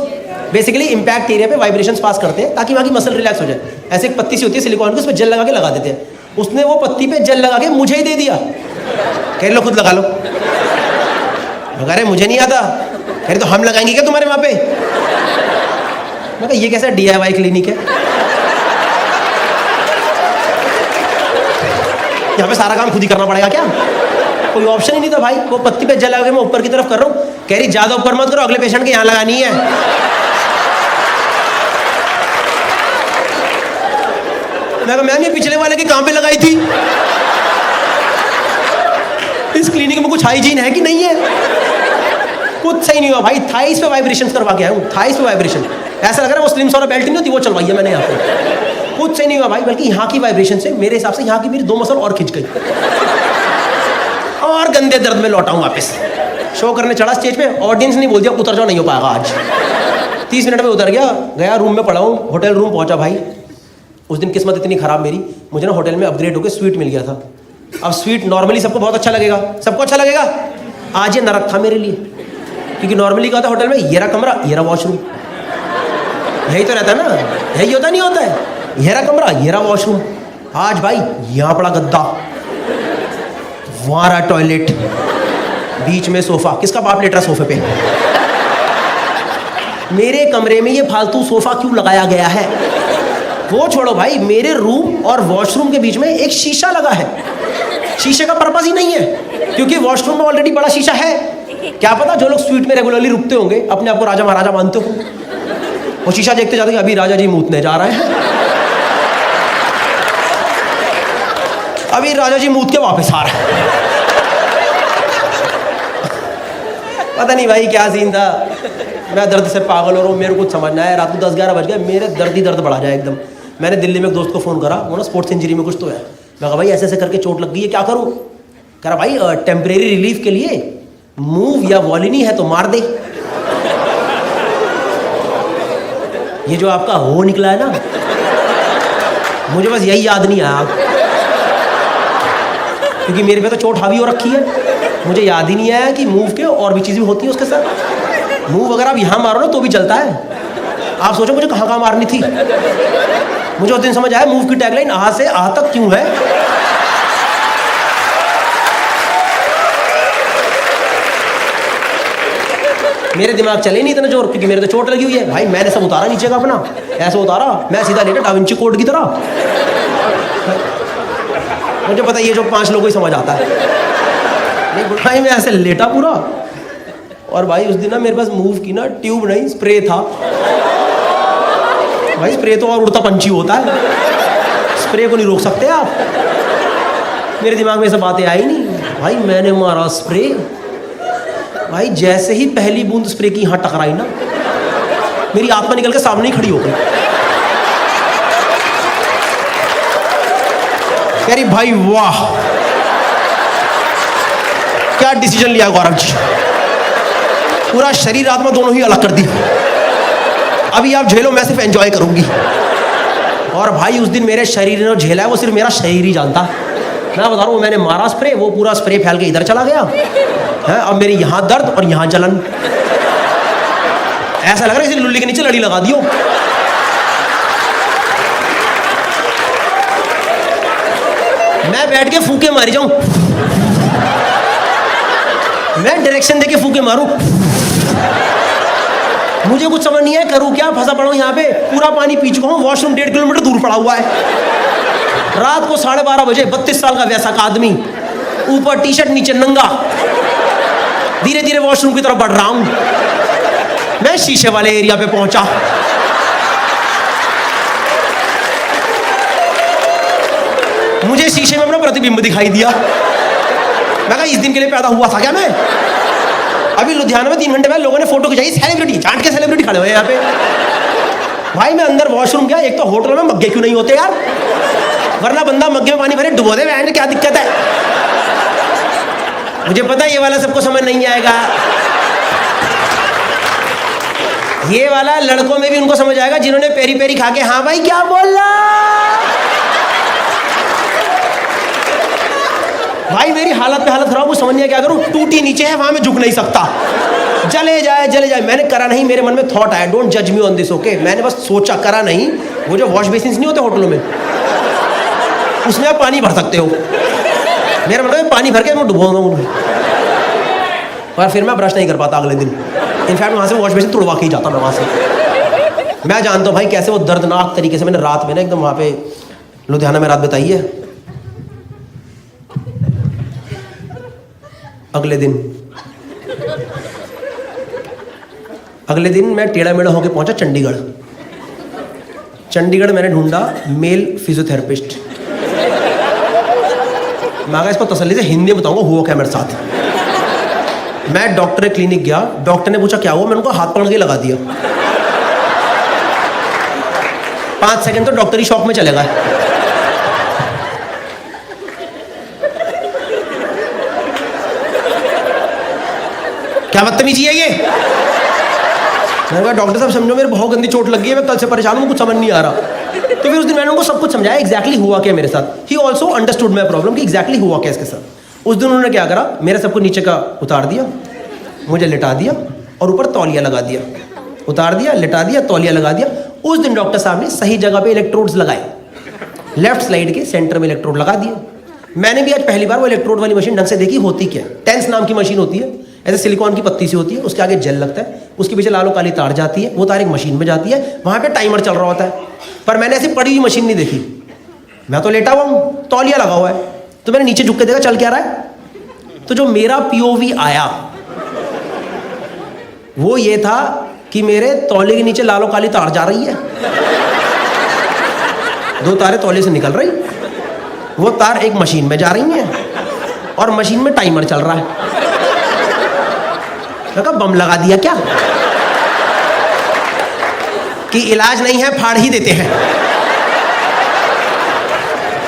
Basically impact area पे वाइब्रेशंस पास करते हैं ताकि वहाँ की मसल रिलैक्स हो जाए। ऐसे एक पत्ती सी होती है सिलिकॉन की, उसमें जेल लगा के लगा देते हैं। उसने वो पत्ती पे जेल लगा के मुझे ही दे दिया, कह लो खुद लगा लो। अरे मुझे नहीं आता। कह तो हम लगाएंगे क्या तुम्हारे वहाँ पे? मैं कहा ये कैसा DIY क्लिनिक है, यहाँ पे सारा काम खुद ही करना पड़ेगा क्या? कोई ऑप्शन ही नहीं था भाई। वो पत्ती पे जेल लगा के मैं ऊपर की तरफ कर रहा हूँ। कह रही ज्यादा ऊपर मत करो, अगले पेशेंट के यहाँ लगानी है। मैं कहा मैम ये पिछले वाले के कहाँ पे लगाई थी? इस क्लिनिक में कुछ हाइजीन है कि नहीं है? कुछ सही नहीं हुआ भाई। थाइस पे वाइब्रेशंस करवा के आया हूँ, थाइस पे वाइब्रेशन। ऐसा लग रहा है वो स्लिम वाला बेल्ट नहीं होती, वो चलवाई है मैंने यहाँ पे। कुछ सही नहीं हुआ भाई, बल्कि यहाँ की वाइब्रेशन से मेरे हिसाब से यहाँ की मेरी 2 मसल और खिंच गई और गंदे दर्द में लौटा हूँ वापस। शो करने चढ़ा स्टेज पे, ऑडियंस नहीं बोल दिया उतर जाओ, नहीं हो पाएगा आज। 30 मिनट में उतर गया, गया रूम में पड़ा हूँ। होटल रूम पहुँचा भाई। उस दिन किस्मत इतनी खराब मेरी, मुझे ना होटल में अपग्रेड होकर स्वीट मिल गया था। अब स्वीट नॉर्मली सबको बहुत अच्छा लगेगा, सबको अच्छा लगेगा। आज ये नरक था मेरे लिए, क्योंकि नॉर्मली क्या होता है होटल में, ये रहा कमरा, ये रहा वॉशरूम, यही तो रहता है ना, यही होता नहीं होता है? ये रहा कमरा, ये रहा वॉशरूम। आज भाई यहाँ पड़ा गद्दा, वहाँ रहा टॉयलेट, बीच में सोफा। किसका बाप लेट रहा सोफे पे? मेरे कमरे में ये फालतू सोफा क्यों लगाया गया है? वो छोड़ो भाई, मेरे रूम और वॉशरूम के बीच में एक शीशा लगा है। शीशे का पर्पस ही नहीं है, क्योंकि वॉशरूम में ऑलरेडी बड़ा शीशा है। क्या पता जो लोग स्वीट में रेगुलरली रुकते होंगे, अपने आप को राजा महाराजा मानते हो, वो शीशा देखते जाते कि अभी राजा जी मूतने जा रहे हैं, अभी राजा जी मूत के वापस आ रहे हैं। पता नहीं भाई क्या सीन था। मैं दर्द से पागल हो रहा हूँ, मेरे को कुछ समझना है। रात को 10-11 बज गए, मेरे दर्द ही दर्द बढ़ा जाए एकदम। मैंने दिल्ली में एक दोस्त को फ़ोन करा, वो ना स्पोर्ट्स इंजरी में कुछ तो है। मैं कहा भाई ऐसे ऐसे करके चोट लग गई है, क्या करूँ? कह रहा भाई टेम्परेरी रिलीफ के लिए मूव या वॉलिनी है तो मार दे। ये जो आपका हो निकला है ना, मुझे बस यही याद नहीं आया, क्योंकि मेरे पे तो चोट हावी हो रखी है। मुझे याद ही नहीं आया कि मूव के और भी चीज़ें होती हैं उसके साथ। मूव अगर आप यहाँ मारो ना तो भी चलता है। आप सोचो मुझे कहाँ कहाँ मारनी थी। मुझे उस दिन समझ आया मूव की टैगलाइन आ से आ तक क्यों है। मेरे दिमाग चले नहीं इतना जोर, क्योंकि मेरे तो चोट लगी हुई है। भाई मैंने सब उतारा नीचे का अपना, ऐसे उतारा, मैं सीधा लेटा डाविंची कोड की तरह। मुझे पता ये जो 5 लोगों ही समझ आता है। नहीं भाई मैं ऐसे लेटा पूरा, और भाई उस दिन ना मेरे पास मूव की ना ट्यूब नहीं, स्प्रे था। भाई स्प्रे तो और उड़ता पंछी होता है, स्प्रे को नहीं रोक सकते आप। मेरे दिमाग में ये सब बातें आई नहीं। भाई मैंने मारा स्प्रे, भाई जैसे ही पहली बूंद स्प्रे की यहाँ टकराई ना, मेरी आत्मा निकल के सामने ही खड़ी हो गई। कह रही भाई वाह क्या डिसीजन लिया गौरव जी, पूरा शरीर आत्मा दोनों ही अलग कर दी। अभी आप झेलो, मैं सिर्फ एंजॉय करूंगी। और भाई उस दिन मेरे शरीर ने झेला है वो सिर्फ मेरा शरीर ही जानता। मैं बता रहा हूँ, मैंने मारा स्प्रे, वो पूरा स्प्रे फैल के इधर चला गया है। अब मेरे यहाँ दर्द और यहाँ जलन, ऐसा लग रहा है किसी लुल्ली के नीचे लड़ी लगा दियो। मैं बैठ के फूके मारी जाऊं, मैं डायरेक्शन देके फूके मारूं, मुझे कुछ समझ नहीं है करूं क्या। फंसा पड़ा हूं यहाँ पे, पूरा पानी पी चुका हूं, वॉशरूम 1.5 किलोमीटर दूर पड़ा हुआ है। रात को 12:30 बजे 32 साल का वैसा का आदमी, ऊपर टी शर्ट नीचे नंगा, धीरे धीरे वॉशरूम की तरफ बढ़ रहा हूं। मैं शीशे वाले एरिया पे पहुंचा, मुझे शीशे में अपना प्रतिबिंब दिखाई दिया। मैं कहा इस दिन के लिए पैदा हुआ था क्या मैं? अभी लुधियाना में 3 घंटे पहले लोगों ने फोटो खिंचाई, सेलिब्रिटी चाट के सेलिब्रिटी खड़े हुए यहाँ पे। भाई मैं अंदर वॉशरूम गया, एक तो होटल में मग्गे क्यों नहीं होते यार, वरना बंदा मग्गे में पानी भरे डुबो दे, बहन क्या दिक्कत है। मुझे पता है ये वाला सबको समझ नहीं आएगा, ये वाला लड़कों में भी उनको समझ आएगा जिन्होंने पेरी पेरी खा के हाँ भाई क्या बोल रहा। भाई मेरी हालत पे हालत खराब, वो समझ नहीं क्या करूं। टूटी नीचे है, वहां में झुक नहीं सकता, जले जाए जले जाए। मैंने करा नहीं, मेरे मन में थॉट आया, डोंट जज मी ऑन दिस ओके। मैंने बस सोचा, करा नहीं। वो जो वॉश बेसिन नहीं होते होटलों में, उसमें आप पानी भर सकते हो। मेरा मतलब पानी भर के मैं डुबो दूँ, और फिर मैं ब्रश नहीं कर पाता अगले दिन। इनफैक्ट वहाँ से वॉश बेसिन तुड़वा के ही जाता मैं वहाँ से। मैं जानता हूँ भाई कैसे वो दर्दनाक तरीके से मैंने रात में ना एकदम वहाँ पे लुधियाना में रात बिताई है। अगले दिन मैं टेढ़ा मेढ़ा होकर पहुंचा चंडीगढ़ मैंने ढूंढा मेल फिजियोथेरेपिस्ट। मैं कहा इसको तसल्ली से हिंदी में बताऊंगा हुआ क्या मेरे साथ। मैं डॉक्टर के क्लिनिक गया, डॉक्टर ने पूछा क्या हुआ, मैंने उनको हाथ पकड़ के लगा दिया। 5 सेकंड तो डॉक्टर ही शॉक में चले गए। क्या बदतमीजी है ये। मैंने कहा डॉक्टर साहब समझो मेरे बहुत गंदी चोट लगी है, मैं कल से परेशान हूँ, कुछ समझ नहीं आ रहा। तो फिर उस दिन मैंने उनको सब कुछ समझाया एग्जैक्टली हुआ क्या मेरे साथ। He also understood my problem कि एग्जैक्टली हुआ क्या इसके साथ। उस दिन उन्होंने क्या करा, मेरा सब कुछ नीचे का उतार दिया, मुझे लिटा दिया और ऊपर तौलिया लगा दिया। उतार दिया, लिटा दिया, तौलिया लगा दिया। उस दिन डॉक्टर साहब ने सही जगह पे इलेक्ट्रोड्स लगाए, लेफ्ट स्लाइड के सेंटर में इलेक्ट्रोड लगा दिए। मैंने भी आज पहली बार वो इलेक्ट्रोड वाली मशीन ढंग से देखी होती क्या। टेंस नाम की मशीन होती है, ऐसे सिलिकॉन की पत्ती सी होती है, उसके आगे जेल लगता है, उसके पीछे लालो काली तार जाती है, वो तार एक मशीन में जाती है, वहाँ पे टाइमर चल रहा होता है। पर मैंने ऐसी पड़ी हुई मशीन नहीं देखी, मैं तो लेटा हुआ हूँ, तौलिया लगा हुआ है। तो मैंने नीचे झुक के देखा चल क्या रहा है। तो जो मेरा पीओवी आया वो ये था कि मेरे तौलिए के नीचे लालो काली तार जा रही है, 2 तारें तौलिए से निकल रही, वो तार एक मशीन में जा रही है और मशीन में टाइमर चल रहा है। मैं कहा बम लगा दिया क्या कि इलाज नहीं है फाड़ ही देते हैं।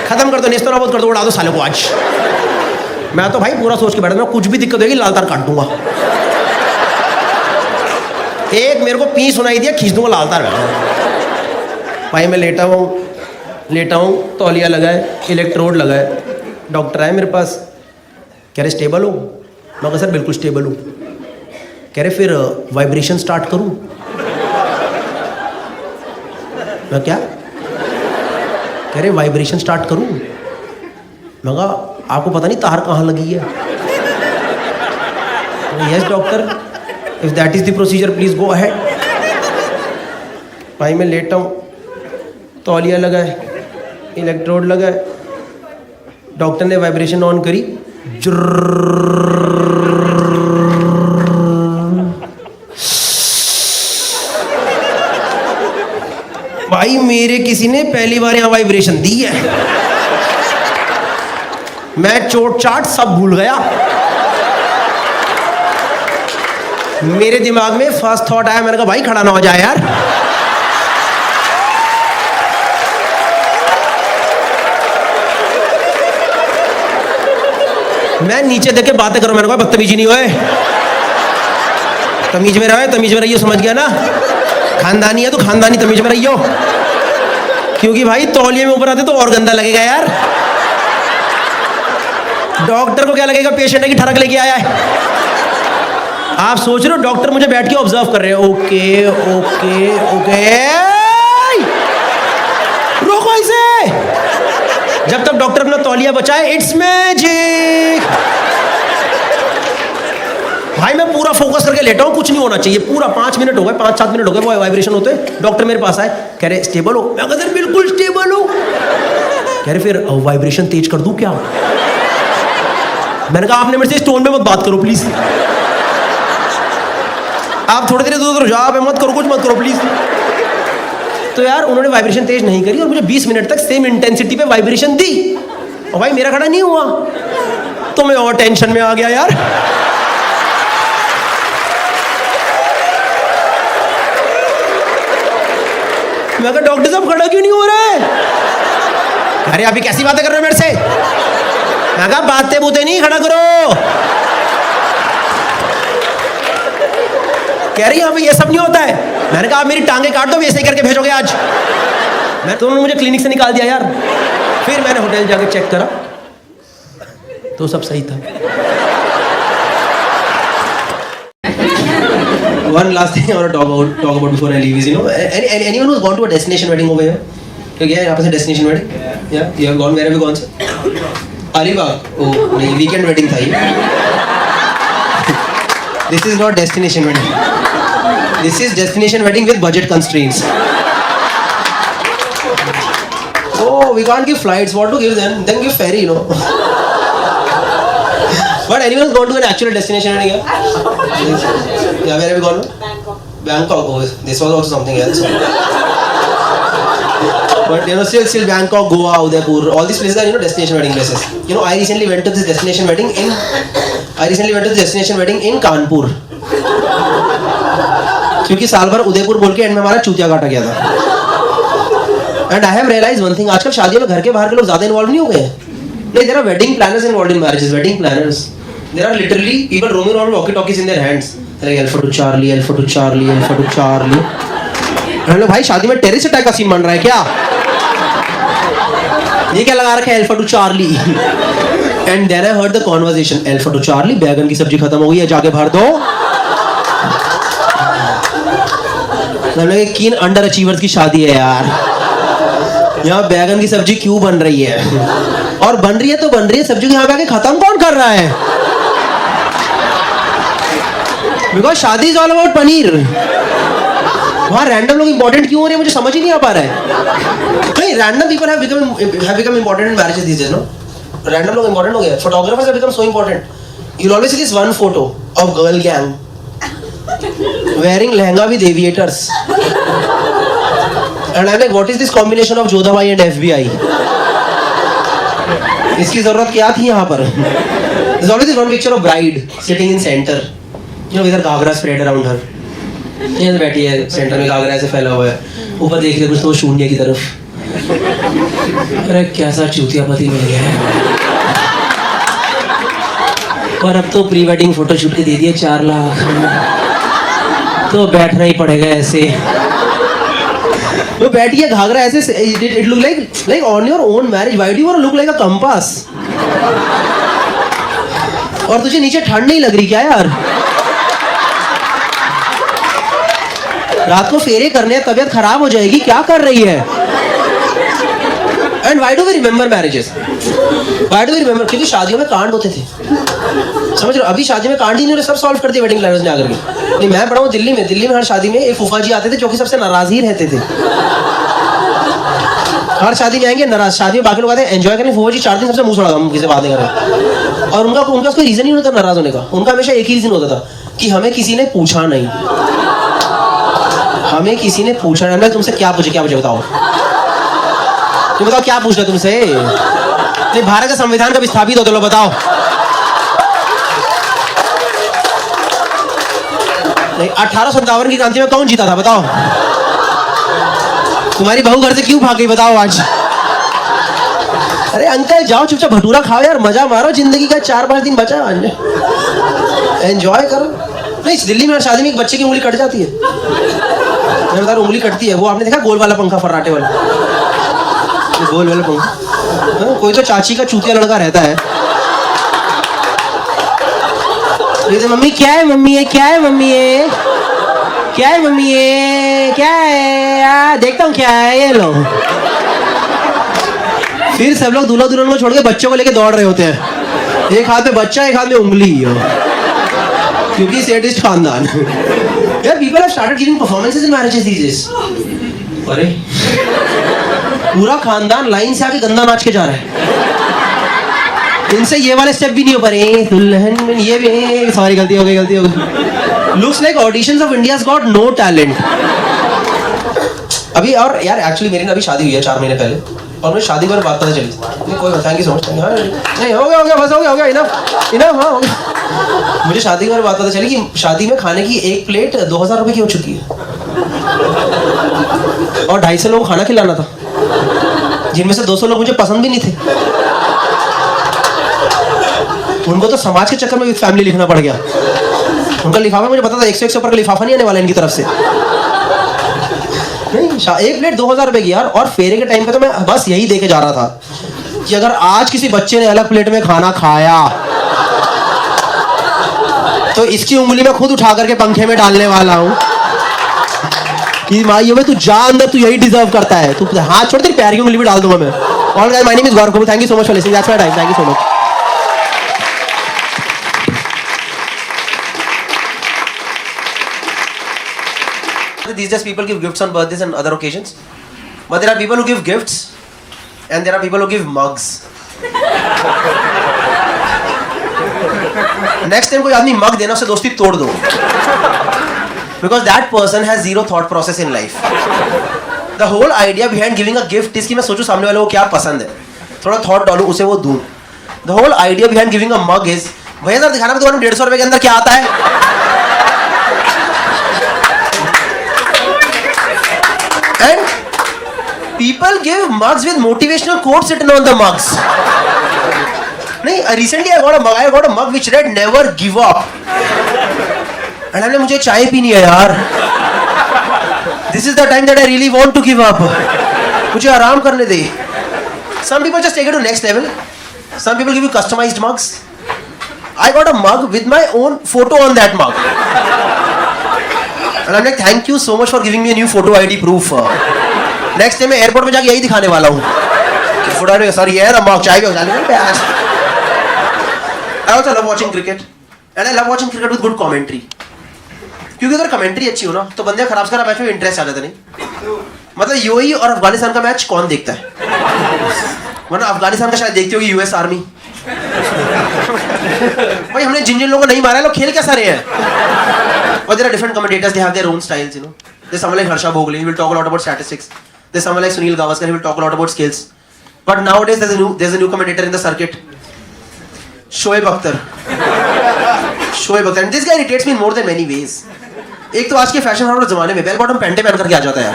खत्म कर दो, नेस्तो नाबूद कर दो, उड़ा दो साले को आज। मैं तो भाई पूरा सोच के बैठा था, कुछ भी दिक्कत होगी लाल तार काट दूंगा। एक मेरे को पी सुनाई दिया, खींच दूंगा लाल तार। भाई मैं लेटा हूँ, तौलिया लगा है, इलेक्ट्रोड लगा है। डॉक्टर आए मेरे पास, कह रहे स्टेबल हो? मैं कहा सर बिल्कुल स्टेबल हूँ। कह रहे फिर वाइब्रेशन स्टार्ट करूँ? मैं क्या? कह रहे वाइब्रेशन स्टार्ट करूँ? मैं कहा आपको पता नहीं तार कहाँ लगी है? Yes doctor, if that is the procedure please go ahead. भाई मैं लेटा हूँ, तौलिया लगा है, इलेक्ट्रोड लगा है। डॉक्टर ने वाइब्रेशन ऑन करी, भाई मेरे किसी ने पहली बार यहाँ वाइब्रेशन दी है। मैं चोट चाट सब भूल गया। मेरे दिमाग में फर्स्ट थॉट आया, मैंने कहा भाई खड़ा ना हो जाए यार। मैं नीचे देख के बातें करूं, मैंने कहा बदतमीजी नहीं होए, तमीज में रहो, तमीज में रहियो, समझ गया ना? खानदानी है तो खानदानी तमीज में रहियो, क्योंकि भाई तौलिए में ऊपर आते तो और गंदा लगेगा यार। डॉक्टर को क्या लगेगा पेशेंट है कि ठरक लेके आया है। आप सोच रहे हो डॉक्टर मुझे बैठ के ऑब्जर्व कर रहे हैं, ओके ओके ओके, रोको इसे। जब तक डॉक्टर अपना तौलिया बचाए, इट्स मैजिक। भाई मैं पूरा फोकस करके लेटा हूँ, कुछ नहीं होना चाहिए। पूरा 5 मिनट हो गए, 5-7 मिनट हो गए, वो वाइब्रेशन होते। डॉक्टर मेरे पास आए, कह रहे स्टेबल हो? मैं कहा सर बिल्कुल स्टेबल हूँ। कह रहे फिर वाइब्रेशन तेज कर दूं क्या? मैंने कहा आपने मेरे से इस टोन में मत बात करो प्लीज, आप थोड़ी देर इधर उधर जाओ, मत करो, कुछ मत करो प्लीज। तो यार उन्होंने वाइब्रेशन तेज नहीं करी और मुझे 20 मिनट तक सेम इंटेंसिटी पे वाइब्रेशन दी, और भाई मेरा खड़ा नहीं हुआ, तो मैं और टेंशन में आ गया यार। मैं कहा डॉक्टर साहब खड़ा क्यों नहीं हो रहा है? अरे अभी कैसी बातें कर रहे हो मेरे से? मैं कहा बातें बूते नहीं, खड़ा करो। कह रही यहाँ पे ये सब नहीं होता है। मैंने कहा आप मेरी टांगे काट दो, ऐसे ही करके भेजोगे आज। मैं तो उन्होंने मुझे क्लिनिक से निकाल दिया यार। फिर मैंने होटल जाके चेक करा तो सब सही था। One last thing I want to talk about before I leave is, you know, anyone who's gone to a destination wedding over here? क्या गया यहाँ पे से destination wedding? Yeah, you have gone, where have you gone sir? Alibag? Oh नहीं, weekend wedding था ये। This is not destination wedding. This is destination wedding with budget constraints. Oh, we can't give flights. What to give them? Then give ferry, you know. But anyone who's gone to an actual destination wedding? Yeah, where have you gone? Bangkok. Oh, this was also something else. But you know, still Bangkok, Goa, Udaipur, all these places are, you know, destination wedding places. You know, I recently went to this destination wedding in Kanpur. क्योंकि साल भर उदयपुर बोल के and में हमारा चूतिया काटा गया था। And I have realized one thing, आजकल शादियों में घर के बाहर के लोग ज्यादा इन्वॉल्व नहीं हो गए। नहीं, there are wedding planners involved in marriages. Wedding planners. There are literally people roaming around with walkie-talkies in their hands. Like Alpha to Charlie, Alpha to Charlie, Alpha to Charlie. हम लोग भाई शादी में terrace attack का scene बन रहा है क्या? ये क्या लगा रखा है Alpha to Charlie? And then I heard the conversation. Alpha to Charlie, बैगन की सब्जी खत्म हो गई है, जाके भर दो। हम लोग कीन अंडर अचीवर्स की शादी है यार। यहाँ बैगन की सब्जी क्यों बन रही है? और बन रही है तो बन रही है, सब्जी यहाँ पे आके खत्म कौन कर रहा है? बिकॉज शादी इज ऑल अबाउट पनीर। वहाँ रैंडम लोग इंपॉर्टेंट क्यों हो रहे हैं मुझे समझ ही नहीं आ पा रहा है। कहीं random people have become important in marriages these days, no? Random लोग इंपॉर्टेंट हो गए। Photographers have become so important. You will always see this one photo of girl gang wearing lehenga with aviators. And I'm like, what is this combination of Jodha Bhai and FBI? इसकी जरूरत क्या थी यहाँ पर? There's always this one picture of bride sitting in center. You know, with her Ghaghara spread around her. यहाँ बैठी है centre में, घाघरा ऐसे फैला हुआ है, ऊपर देख रहे कुछ तो शून्य की तरफ। अरे कैसा चूतिया पति मिल गया है। और अब तो प्री वेडिंग फोटोशूट के दे दिए 4 लाख, तो बैठना ही पड़ेगा ऐसे। वो बैठिए घाघरा ऐसे, it look like on your own marriage, why do you want to look like a compass? और तुझे नीचे ठंड नहीं लग रही क्या यार? रात को फेरे करने हैं, तबीयत खराब हो जाएगी, क्या कर रही है? And why do we remember marriages? Why do we remember? क्योंकि शादियों में कांड होते थे, समझ रहे हो? अभी शादी में कांड ही नहीं हो रहे, सब सॉल्व कर दिए वेडिंग प्लानर्स ने आकर के। नहीं, मैं पढ़ा हूँ दिल्ली में हर शादी में एक फूफा जी आते थे जो कि सबसे नाराज ही रहते थे। हर शादी में आएंगे नाराज, शादी में बाकी लोग आते हैं एंजॉय करने, फूफा जी 4 दिन सबसे मुंह छोड़ा हम किसी बात नहीं कर रहे। और उनका कोई रीजन ही नहीं होता नाराज होने का, उनका हमेशा एक ही रीजन होता था कि हमें किसी ने पूछा नहीं, हमें किसी ने पूछा नहीं। मैं तुमसे क्या पूछे बताओ, तुम बताओ क्या पूछना तुमसे? नहीं, भारत का संविधान कब स्थापित होता है बताओ? नहीं, 1857 की क्रांति में कौन जीता था बताओ? तुम्हारी बहू घर से क्यों भाग गई बताओ आज? अरे अंकल जाओ चुपचाप भटूरा खाओ यार, मजा मारो, जिंदगी का 4-5 दिन बचा, एंजॉय करो। नहीं, दिल्ली में हर शादी में एक बच्चे की उंगली कट जाती है, मैं बता रहा हूं, उंगली कटती है। वो आपने देखा गोल वाला पंखा, फर्राटे वाला, गोल वाला पंखा। कोई तो चाची का चूतिया लड़का रहता है, तो मम्मी क्या है, मम्मी है क्या है, मम्मी है क्या है, मम्मी है क्या है, देखता हूँ क्या है ये लो। फिर सब लोग दूल्हा दुल्हन को छोड़ के बच्चों को लेके दौड़ रहे होते हैं, एक हाथ में बच्चा एक हाथ में उंगली, क्योंकि सेडिस्ट खानदान। यार people have started giving performances in marriages these days. अरे पूरा खानदान लाइन से आके गंदा नाच के जा रहा है, इनसे ये वाले स्टेप भी नहीं हो पा रहे, दुल्हन में ये भी, सॉरी गलती हो गई। Looks like auditions of India's got no talent. अभी और यार एक्चुअली मेरी ना अभी शादी हुई है 4 महीने पहले, और मुझे शादी पर बात पता चली। कोई थैंक यू सो मच। नहीं हो गया बस हो गया इनफ हाँ हो गया। मुझे शादी के बारे में बात पता चली कि शादी में खाने की एक प्लेट 2000 रुपए की हो चुकी है, और 250 लोगों को खाना खिलाना था, जिनमें से 200 लोग मुझे पसंद भी नहीं थे। उनको तो समाज के चक्कर में विद फैमिली लिखना पड़ गया। उनका लिफाफा मुझे पता था 100 ऊपर का लिफाफा नहीं आने वाला इनकी तरफ से। नहीं, एक प्लेट 2000 रुपए की यार। और फेरे के टाइम पे तो मैं बस यही देके जा रहा था कि अगर आज किसी बच्चे ने अलग प्लेट में खाना खाया तो इसकी उंगली में खुद उठा करके पंखे में डालने वाला हूं कि माइयों में तू जा अंदर, तू यही डिजर्व करता है, तू हाथ छोड़ तेरी पैर की उंगली भी डाल दूंगा मैं। All guys, my name is Gaurav Kapoor, thank you so much for listening, that's my time, thank you so much. These days people give gifts on birthdays and other occasions, but there are people who give gifts and there are people who give mugs. Next time कोई आदमी मग देना, उससे दोस्ती तोड़ दो, because that person has zero thought process in life. The whole idea behind giving a gift is कि मैं सोचूं सामने वाले को क्या पसंद है, थोड़ा थॉट डालूं, उसे वो दूं। The whole idea behind giving a mug is भैया सर दिखाना दुकान में 150 रुपए के अंदर क्या आता है। And people give mugs with motivational quotes written on the mugs. नहीं, recently I got a mug which read never give up. And हमने मुझे चाय पीनी है यार। This is the time that I really want to give up. मुझे आराम करने दे। Some people just take it to next level. Some people give you customized mugs. I got a mug with my own photo on that mug. And I'm like, thank you so much for giving me a new photo ID proof. Next time मैं airport में जाके यही दिखाने वाला हूँ। Photo ID, sorry, ये रहा mug, चाय पे I also love watching cricket, and I love watching cricket with good commentary. क्योंकि अगर कमेंट्री अच्छी हो ना तो बंदे खराब से खराब मैच में इंटरेस्ट आ जाता नहीं। मतलब यूएई और अफगानिस्तान का मैच कौन देखता है? वरना अफगानिस्तान का शायद देखते होगी यूएस आर्मी। भाई हमने जिन जिन लोगों को नहीं मारा है, लोग खेल कैसा रहे हैं? But there are different commentators, they have their own styles, you know. There's someone like Harsha Bhogle, he will talk a lot about statistics. There's someone like Sunil Gavaskar, he will talk a lot about skills. But nowadays there's a new commentator in the circuit, Shoaib Akhtar. And this guy irritates me in more than many ways. एक तो आज के fashion forward जमाने में bell bottom पैंटे पहन करके आ जाता है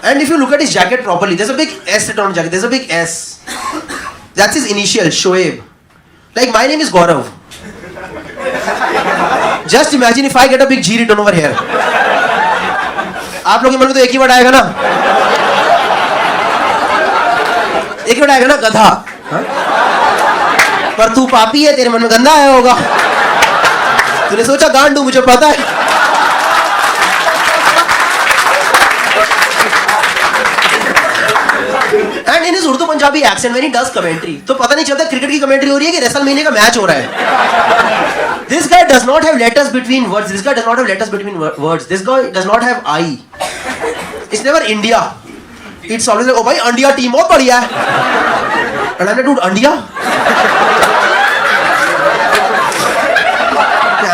And if you look at his jacket properly, there's a big S written on jacket. There's a big S. That's his initial, Shoaib. Like my name is Gaurav. Just imagine if I get a big G written over here. आप लोगों के मन में तो एक ही word आएगा ना? एक ही वर्ड आएगा ना, गधा. हाँ? पर तू पापी है, तेरे मन में गंदा आया होगा. तूने सोचा गांडू, मुझे पता है. And in his Urdu Punjabi accent when he does commentary, तो पता नहीं चलता क्रिकेट की कमेंट्री हो रही है कि रेसलमेनिया का मैच हो रहा है. This guy does not have letters between words. This guy does not have letters between words. This guy does not have I. It's never India. It's always like, oh भाई India team बहुत बढ़िया है. And I'm like, dude, India?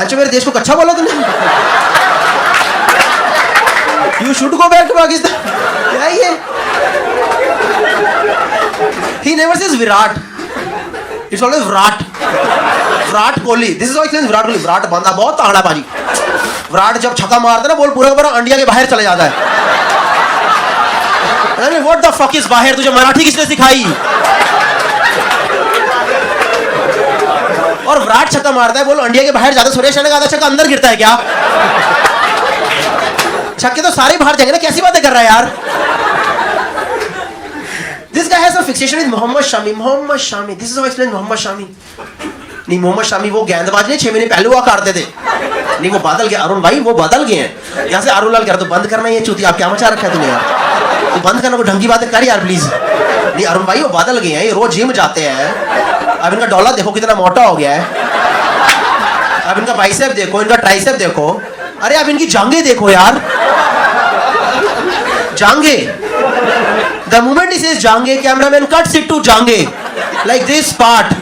क्या मेरे देश को कच्चा बोला तूने? You should go back to Pakistan. क्या ये? He never says Virat. It's always Virat. Virat Kohli. This is how he explains Virat Kohli. Virat बंदा बहुत तगड़ा पाजी. विराट जब छक्का मारता है ना, बॉल पूरा का पूरा इंडिया के बाहर चला जाता है. अरे what the fuck is बाहर? तुझे मराठी किसने सिखाई? और विराट छक्का मारता है, बोल इंडिया के बाहर जाता है. सुरेश रैना का आधा छक्का अंदर गिरता है क्या? छक्के तो सारे बाहर जाएंगे ना. कैसी बातें कर रहा है यार? This guy has a fixation with Mohammad Shami. Mohammad Shami. This is how I explain Mohammad Shami. नहीं, मोहम्मद शामी वो गेंदबाज नहीं 6 महीने पहले हुआ करते थे. नहीं, वो बदल गए. अरुण भाई वो बदल गए हैं. यहाँ से अरुण लाल कह रहा तो बंद करना ये चूती. आप क्या मचा रखा है तूने यार? तो बंद करना, को ढंग की बातें कर यार प्लीज. नहीं अरुण भाई वो बदल गए हैं. ये रोज जिम जाते हैं. अब इनका डॉलर देखो कितना मोटा हो गया है. अब इनका बाइसेप देखो, इनका ट्राइसेप देखो. अरे अब इनकी जांघें देखो यार. जांघें. The moment he says Jange, cameraman cuts it to Jange, like this part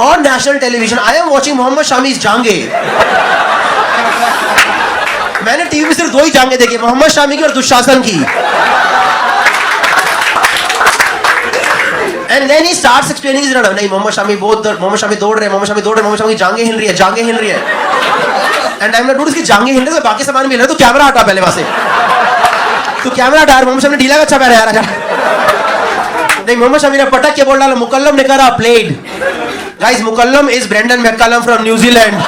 on national television. I am watching Mohammad Shami's Jange. मैंने टीवी में सिर्फ 2 ही जांगे देखे, मोहम्मद शामी की और दुशासन की. And then he starts explaining his run. नहीं, मोहम्मद शामी दौड़ रहे, मोहम्मद शामी दौड़ रहे, मोहम्मद शामी की जांगे हिल रही है, जांगे हिल रही है. And I'm like, dude, इसकी जांगे हिल रही है, बाकी सामान भी हिल रहा है, तो कैमरा हटा पहले वहां से. तो कैमरा हटा. मोहम्मद शामी ढीला का अच्छा पहना यार. नहीं, मोहम्मद शामी ने पटक के बोल डाला. मुकल्लम ने करा played. Guys, McCullum is Brendon McCullum from New Zealand.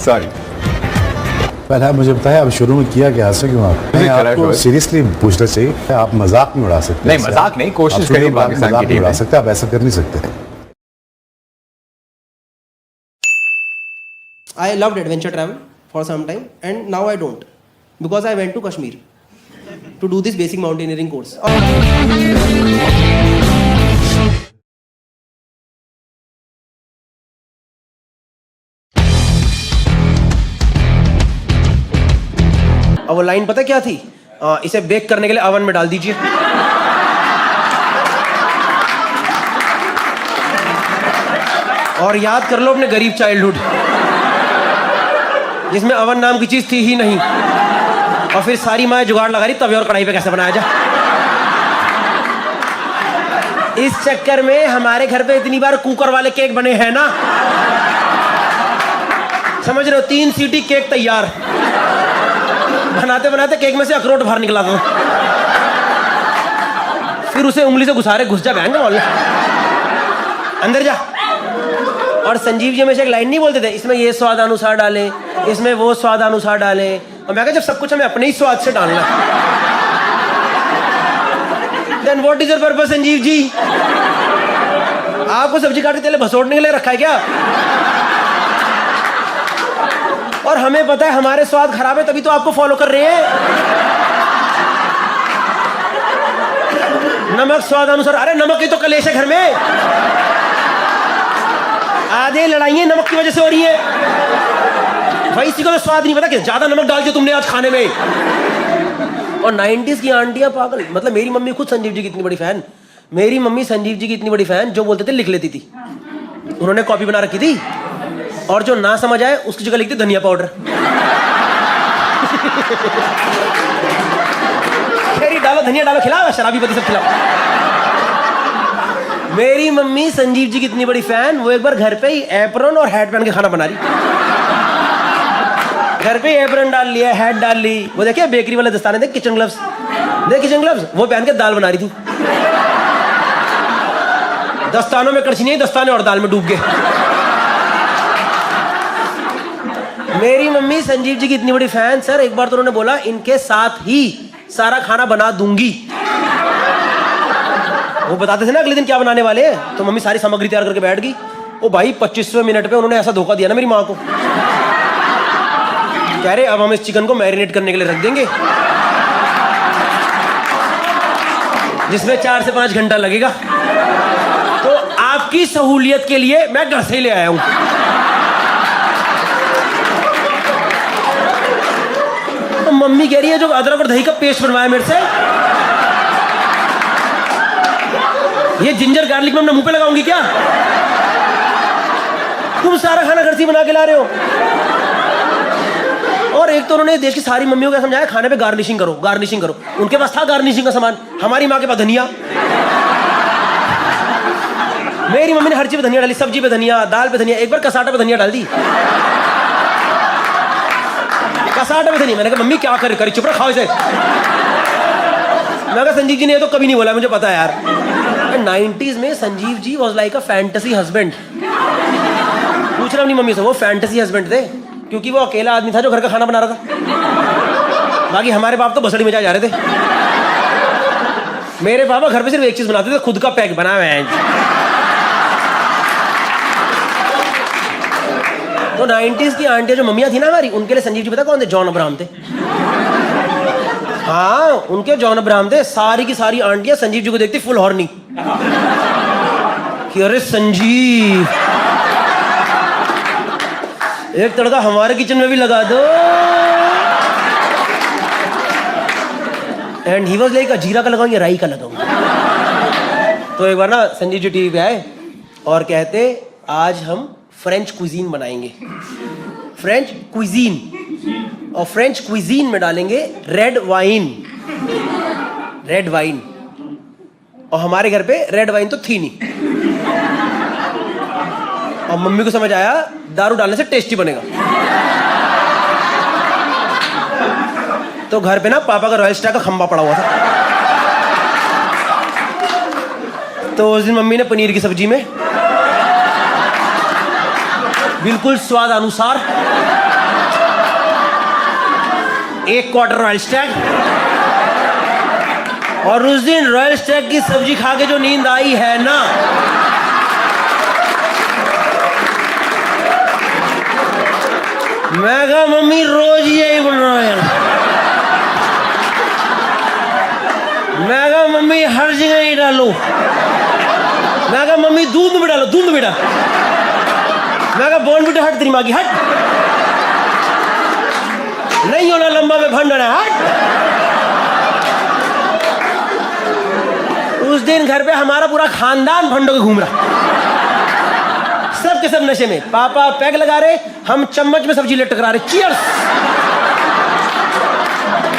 Sorry. पहले आप मुझे बताया आप शुरू में किया क्या ऐसा क्यों? आपको सीरियसली पूछना चाहिए. आप मजाक नहीं उड़ा सकते. नहीं, मजाक नहीं, कोशिश करिए पाकिस्तान की टीम उड़ा सकते. आप ऐसा कर नहीं सकते. I loved adventure travel for some time, and now I don't, because I went to Kashmir to do this basic mountaineering course. अब वो लाइन पता क्या थी? इसे बेक करने के लिए ओवन में डाल दीजिए. और याद कर लो अपने गरीब चाइल्डहुड, जिसमें अवन नाम की चीज थी ही नहीं, और फिर सारी माँ जुगाड़ लगा रही तवे और कढ़ाई पे कैसे बनाया जाए. इस चक्कर में हमारे घर पे इतनी बार कुकर वाले केक बने हैं ना, समझ रहे हो? 3 सीटी केक तैयार. बनाते बनाते केक में से अखरोट बाहर निकला था. फिर उसे उंगली से घुसा जा बहन वाले, अंदर जा. और संजीव जी हमेशा एक लाइन नहीं बोलते थे, इसमें ये स्वाद अनुसार डाले, इसमें वो स्वाद अनुसार डाले. और मैं कहा जब सब कुछ हमें अपने ही स्वाद से डालना, then what is your purpose Sanjeev ji? आपको सब्जी काट के तेल भसोड़ने के लिए रखा है क्या? और हमें पता है हमारे स्वाद खराब है, तभी तो आपको फॉलो कर रहे हैं. नमक स्वाद अनुसार. अरे नमक की तो कलेश है घर में. आधे लड़ाइयाँ नमक की वजह से हो रही है भाई. इसी को तो स्वाद नहीं पता कि ज्यादा नमक डाल दिया तुमने आज खाने में. और 90s की आंटियां पागल. मतलब मेरी मम्मी खुद संजीव जी की इतनी बड़ी फैन. मेरी मम्मी संजीव जी की इतनी बड़ी फैन, जो बोलते थे लिख लेती थी. उन्होंने कॉपी बना रखी थी, और जो ना समझ आए उसकी जगह लिखती धनिया पाउडर. डालो धनिया डालो, खिलाओ शराबी पति सब खिलाओ. मेरी मम्मी संजीव जी की इतनी बड़ी फैन, वो एक बार घर पे ही एप्रन और हैट पहन के खाना बना रही। घर पे एप्रन डाल लिया, हैट डाल ली, वो देखिए बेकरी वाले दस्ताने देख, किचन ग्लव्स देख, किचन ग्लव्स, वो पहन के दाल बना रही थी। दस्तानों में कड़छी नहीं, दस्ताने और दाल में डूब गए। मेरी मम्मी संजीव जी की इतनी बड़ी फैन सर, एक बार तो उन्होंने बोला इनके साथ ही सारा खाना बना दूंगी। वो बताते थे ना अगले दिन क्या बनाने वाले हैं, तो मम्मी सारी सामग्री तैयार करके बैठ गई। ओ भाई 25वें मिनट पे उन्होंने ऐसा धोखा दिया ना मेरी माँ को, कह रहे अब हम इस चिकन को मैरिनेट करने के लिए रख देंगे, जिसमें 4 से 5 घंटा लगेगा। तो आपकी सहूलियत के लिए मैं घर से ही ले आया हूं। तो मम्मी कह रही है जो अदरक और दही का पेस्ट बनवाया मेरे से, ये जिंजर गार्लिक में अपने मुंह पे लगाऊंगी क्या? तुम सारा खाना घर से बना के ला रहे हो। और एक तो उन्होंने देश की सारी मम्मियों को समझाया खाने पे गार्निशिंग करो, गार्निशिंग करो। उनके पास था गार्निशिंग का सामान, हमारी माँ के पास धनिया। मेरी मम्मी ने हर चीज पे धनिया डाली, सब्जी पे धनिया, दाल पे धनिया, एक बार कसाटा पे धनिया डाल दी। कसाटा पे धनिया, मैंने कहा मम्मी क्या करे, करे चुप रहा, खाओ इसे। मैं कहा संजीव जी ने ये तो कभी नहीं बोला, मुझे पता है यार। 90s में Sanjeev ji was like a fantasy husband. पूछ रहा अपनी मम्मी से, वो फैंटेसी हस्बैंड थे क्योंकि वो अकेला आदमी था जो घर का खाना बना रहा था। बाकी हमारे बाप तो बसड़ी में जा रहे थे। मेरे पापा घर पे सिर्फ एक चीज बनाते थे, खुद का पैक बना हुआ है। तो 90s की आंटियां जो मम्मियां थी ना हमारी, उनके लिए संजीव जी पता कौन थे? जॉन अब्राहम थे। हाँ, उनके जॉन अब्राहम थे। सारी की सारी आंटियां संजीव जी को देखती फुल हॉर्नी कि अरे संजीव एक तड़का हमारे किचन में भी लगा दो। एंड ही वाज लाइक जीरा का लगाऊं या राई का लगाऊं। तो एक बार ना संजीव जी टीवी पे आए और कहते आज हम फ्रेंच क्विजीन बनाएंगे, फ्रेंच क्विजीन, और फ्रेंच क्विजीन में डालेंगे रेड वाइन, रेड वाइन। और हमारे घर पे रेड वाइन तो थी नहीं, और मम्मी को समझ आया दारू डालने से टेस्टी बनेगा। तो घर पे ना पापा का रॉयल स्टार का खंबा पड़ा हुआ था। तो उस दिन मम्मी ने पनीर की सब्जी में बिल्कुल स्वाद अनुसार 1 क्वार्टर रॉयल स्टैग, और उस दिन रॉयल स्टैग की सब्जी खा के जो नींद आई है ना, मैं कहा मम्मी रोज यही बन रहा है। मैं कहा मम्मी हर जगह ही डालो। मैं कहा मम्मी दूध में भी डालो, दूध में भी डाल। मैं कहा बॉर्नविटा हट तेरी माँ की, हट नहीं होना लंबा में भंडना, हट। उस दिन घर पे हमारा पूरा खानदान भंडों के घूम रहा, सब के सब नशे में। पापा पैग लगा रहे, हम चम्मच में सब्जी लेट टकरा रहे। चीयर्स।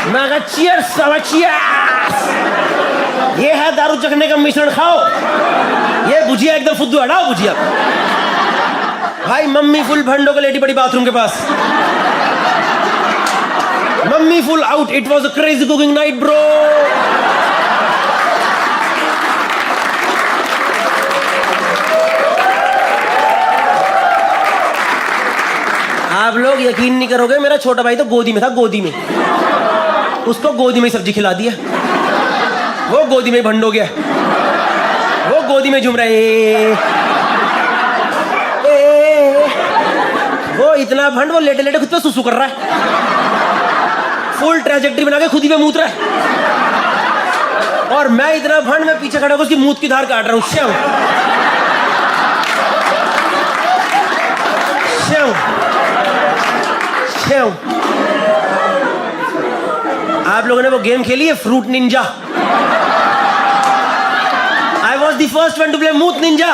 मैं कहा चीयर्स, चीयर्स। ये है दारू चखने का मिश्रण, खाओ। ये भुजिया एकदम फुद्दू, हटाओ भुजिया। भाई मम्मी फुल भंडों को लेटी पड़ी बाथरूम के पास, mummy full out. It was a crazy cooking night bro. आप लोग यकीन नहीं करोगे, मेरा छोटा भाई तो गोदी में था, गोदी में। उसको गोदी में सब्जी खिला दिया, वो गोदी में भंड हो गया, वो गोदी में झूम रहे। वो इतना भंड, वो लेटे लेटे खुद पे सुसु कर रहा है, फुल ट्रेजेक्टरी बना के खुद ही पे मूत रहा है। और मैं इतना भंड, मैं पीछे खड़ा होकर उसकी मूत की धार काट रहा हूँ। श्याम श्याम श्याम। आप लोगों ने वो गेम खेली है fruit ninja? I was the first one to play मूत निंजा।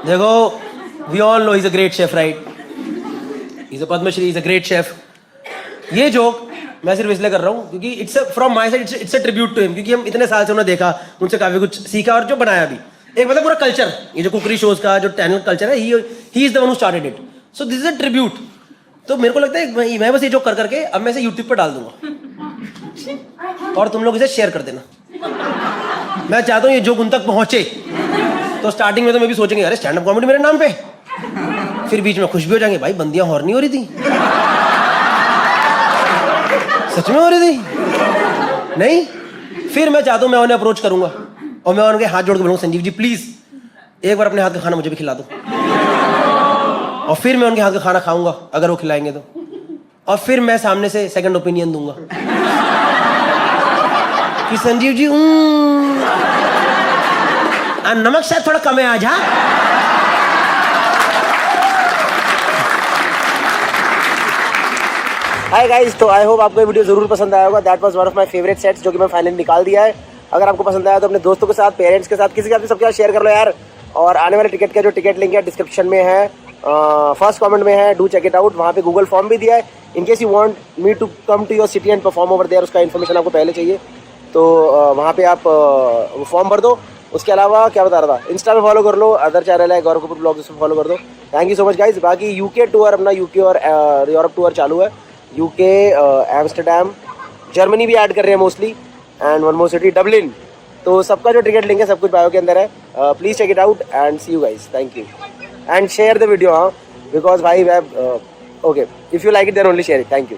देखो, we all know he is a great chef, right? He is a Padmashri, he is a great chef. ये जोक मैं सिर्फ इसलिए कर रहा हूँ क्योंकि it's from my side, it's a tribute to him, क्योंकि हम इतने साल से उन्हें देखा, उनसे काफी कुछ सीखा और जो बनाया भी एक मतलब पूरा कल्चर, ये जो कुकरी शोज का जो चैनल कल्चर है, he is the one who started it, so this is a tribute. तो मेरे को लगता है मैं बस ये जो कर करके अब मैं इसे यूट्यूब पर डाल दूंगा और तुम लोग इसे शेयर कर देना। मैं चाहता हूँ ये जोक उन तक पहुंचे। तो स्टार्टिंग में तो मैं भी सोचेंगे अरे स्टैंड अप कॉमेडी मेरे नाम पे, फिर बीच में खुश भी हो जाएंगे भाई बंदियां हॉर्न नहीं हो रही थी, सच में हो रही थी नहीं। फिर मैं चाहता हूँ मैं उन्हें अप्रोच करूंगा और मैं उनके हाथ जोड़ के बोलूंगा संजीव जी प्लीज एक बार अपने हाथ का खाना मुझे भी खिला दो, और फिर मैं उनके हाथ का खाना खाऊंगा अगर वो खिलाएंगे तो, और फिर मैं सामने से सेकंड ओपिनियन दूंगा कि संजीव जी नमक शायद थोड़ा कम है आज। हाँ हाय गाइस, तो आई होप आपको ये वीडियो जरूर पसंद आया होगा। That was one of my favourite sets जो कि मैं फाइनली निकाल दिया है। अगर आपको पसंद आया तो अपने दोस्तों के साथ, पेरेंट्स के साथ, किसी के साथ सबके साथ शेयर कर लो यार। और आने वाले टिकट का जो टिकट लिंक है डिस्क्रिप्शन में है, फर्स्ट कमेंट में है, डू चेक इट आउट। वहाँ पे गूगल फॉर्म भी दिया है in case you want me to come to your city and perform over there. उसका इन्फॉर्मेशन आपको पहले चाहिए तो वहाँ पे आप फॉर्म भर दो। उसके अलावा क्या बता रहा था, इंस्टा पे फॉलो कर लो, अदर चैनल है गौरव कपूर ब्लॉग्स, उसमें फॉलो कर दो। Thank you so much guys. बाकी यूके टूर, अपना यूके और यूरोप टूर चालू है। यूके, एम्स्टर्डम, जर्मनी भी ऐड कर रहे हैं mostly, and one more city Dublin. तो सबका जो टिकट लिंक है सब कुछ बायो के अंदर है। Please check it out and see you guys. Thank you and share the video. हाँ बिकॉज भाई okay, if you like it then only share it. Thank you.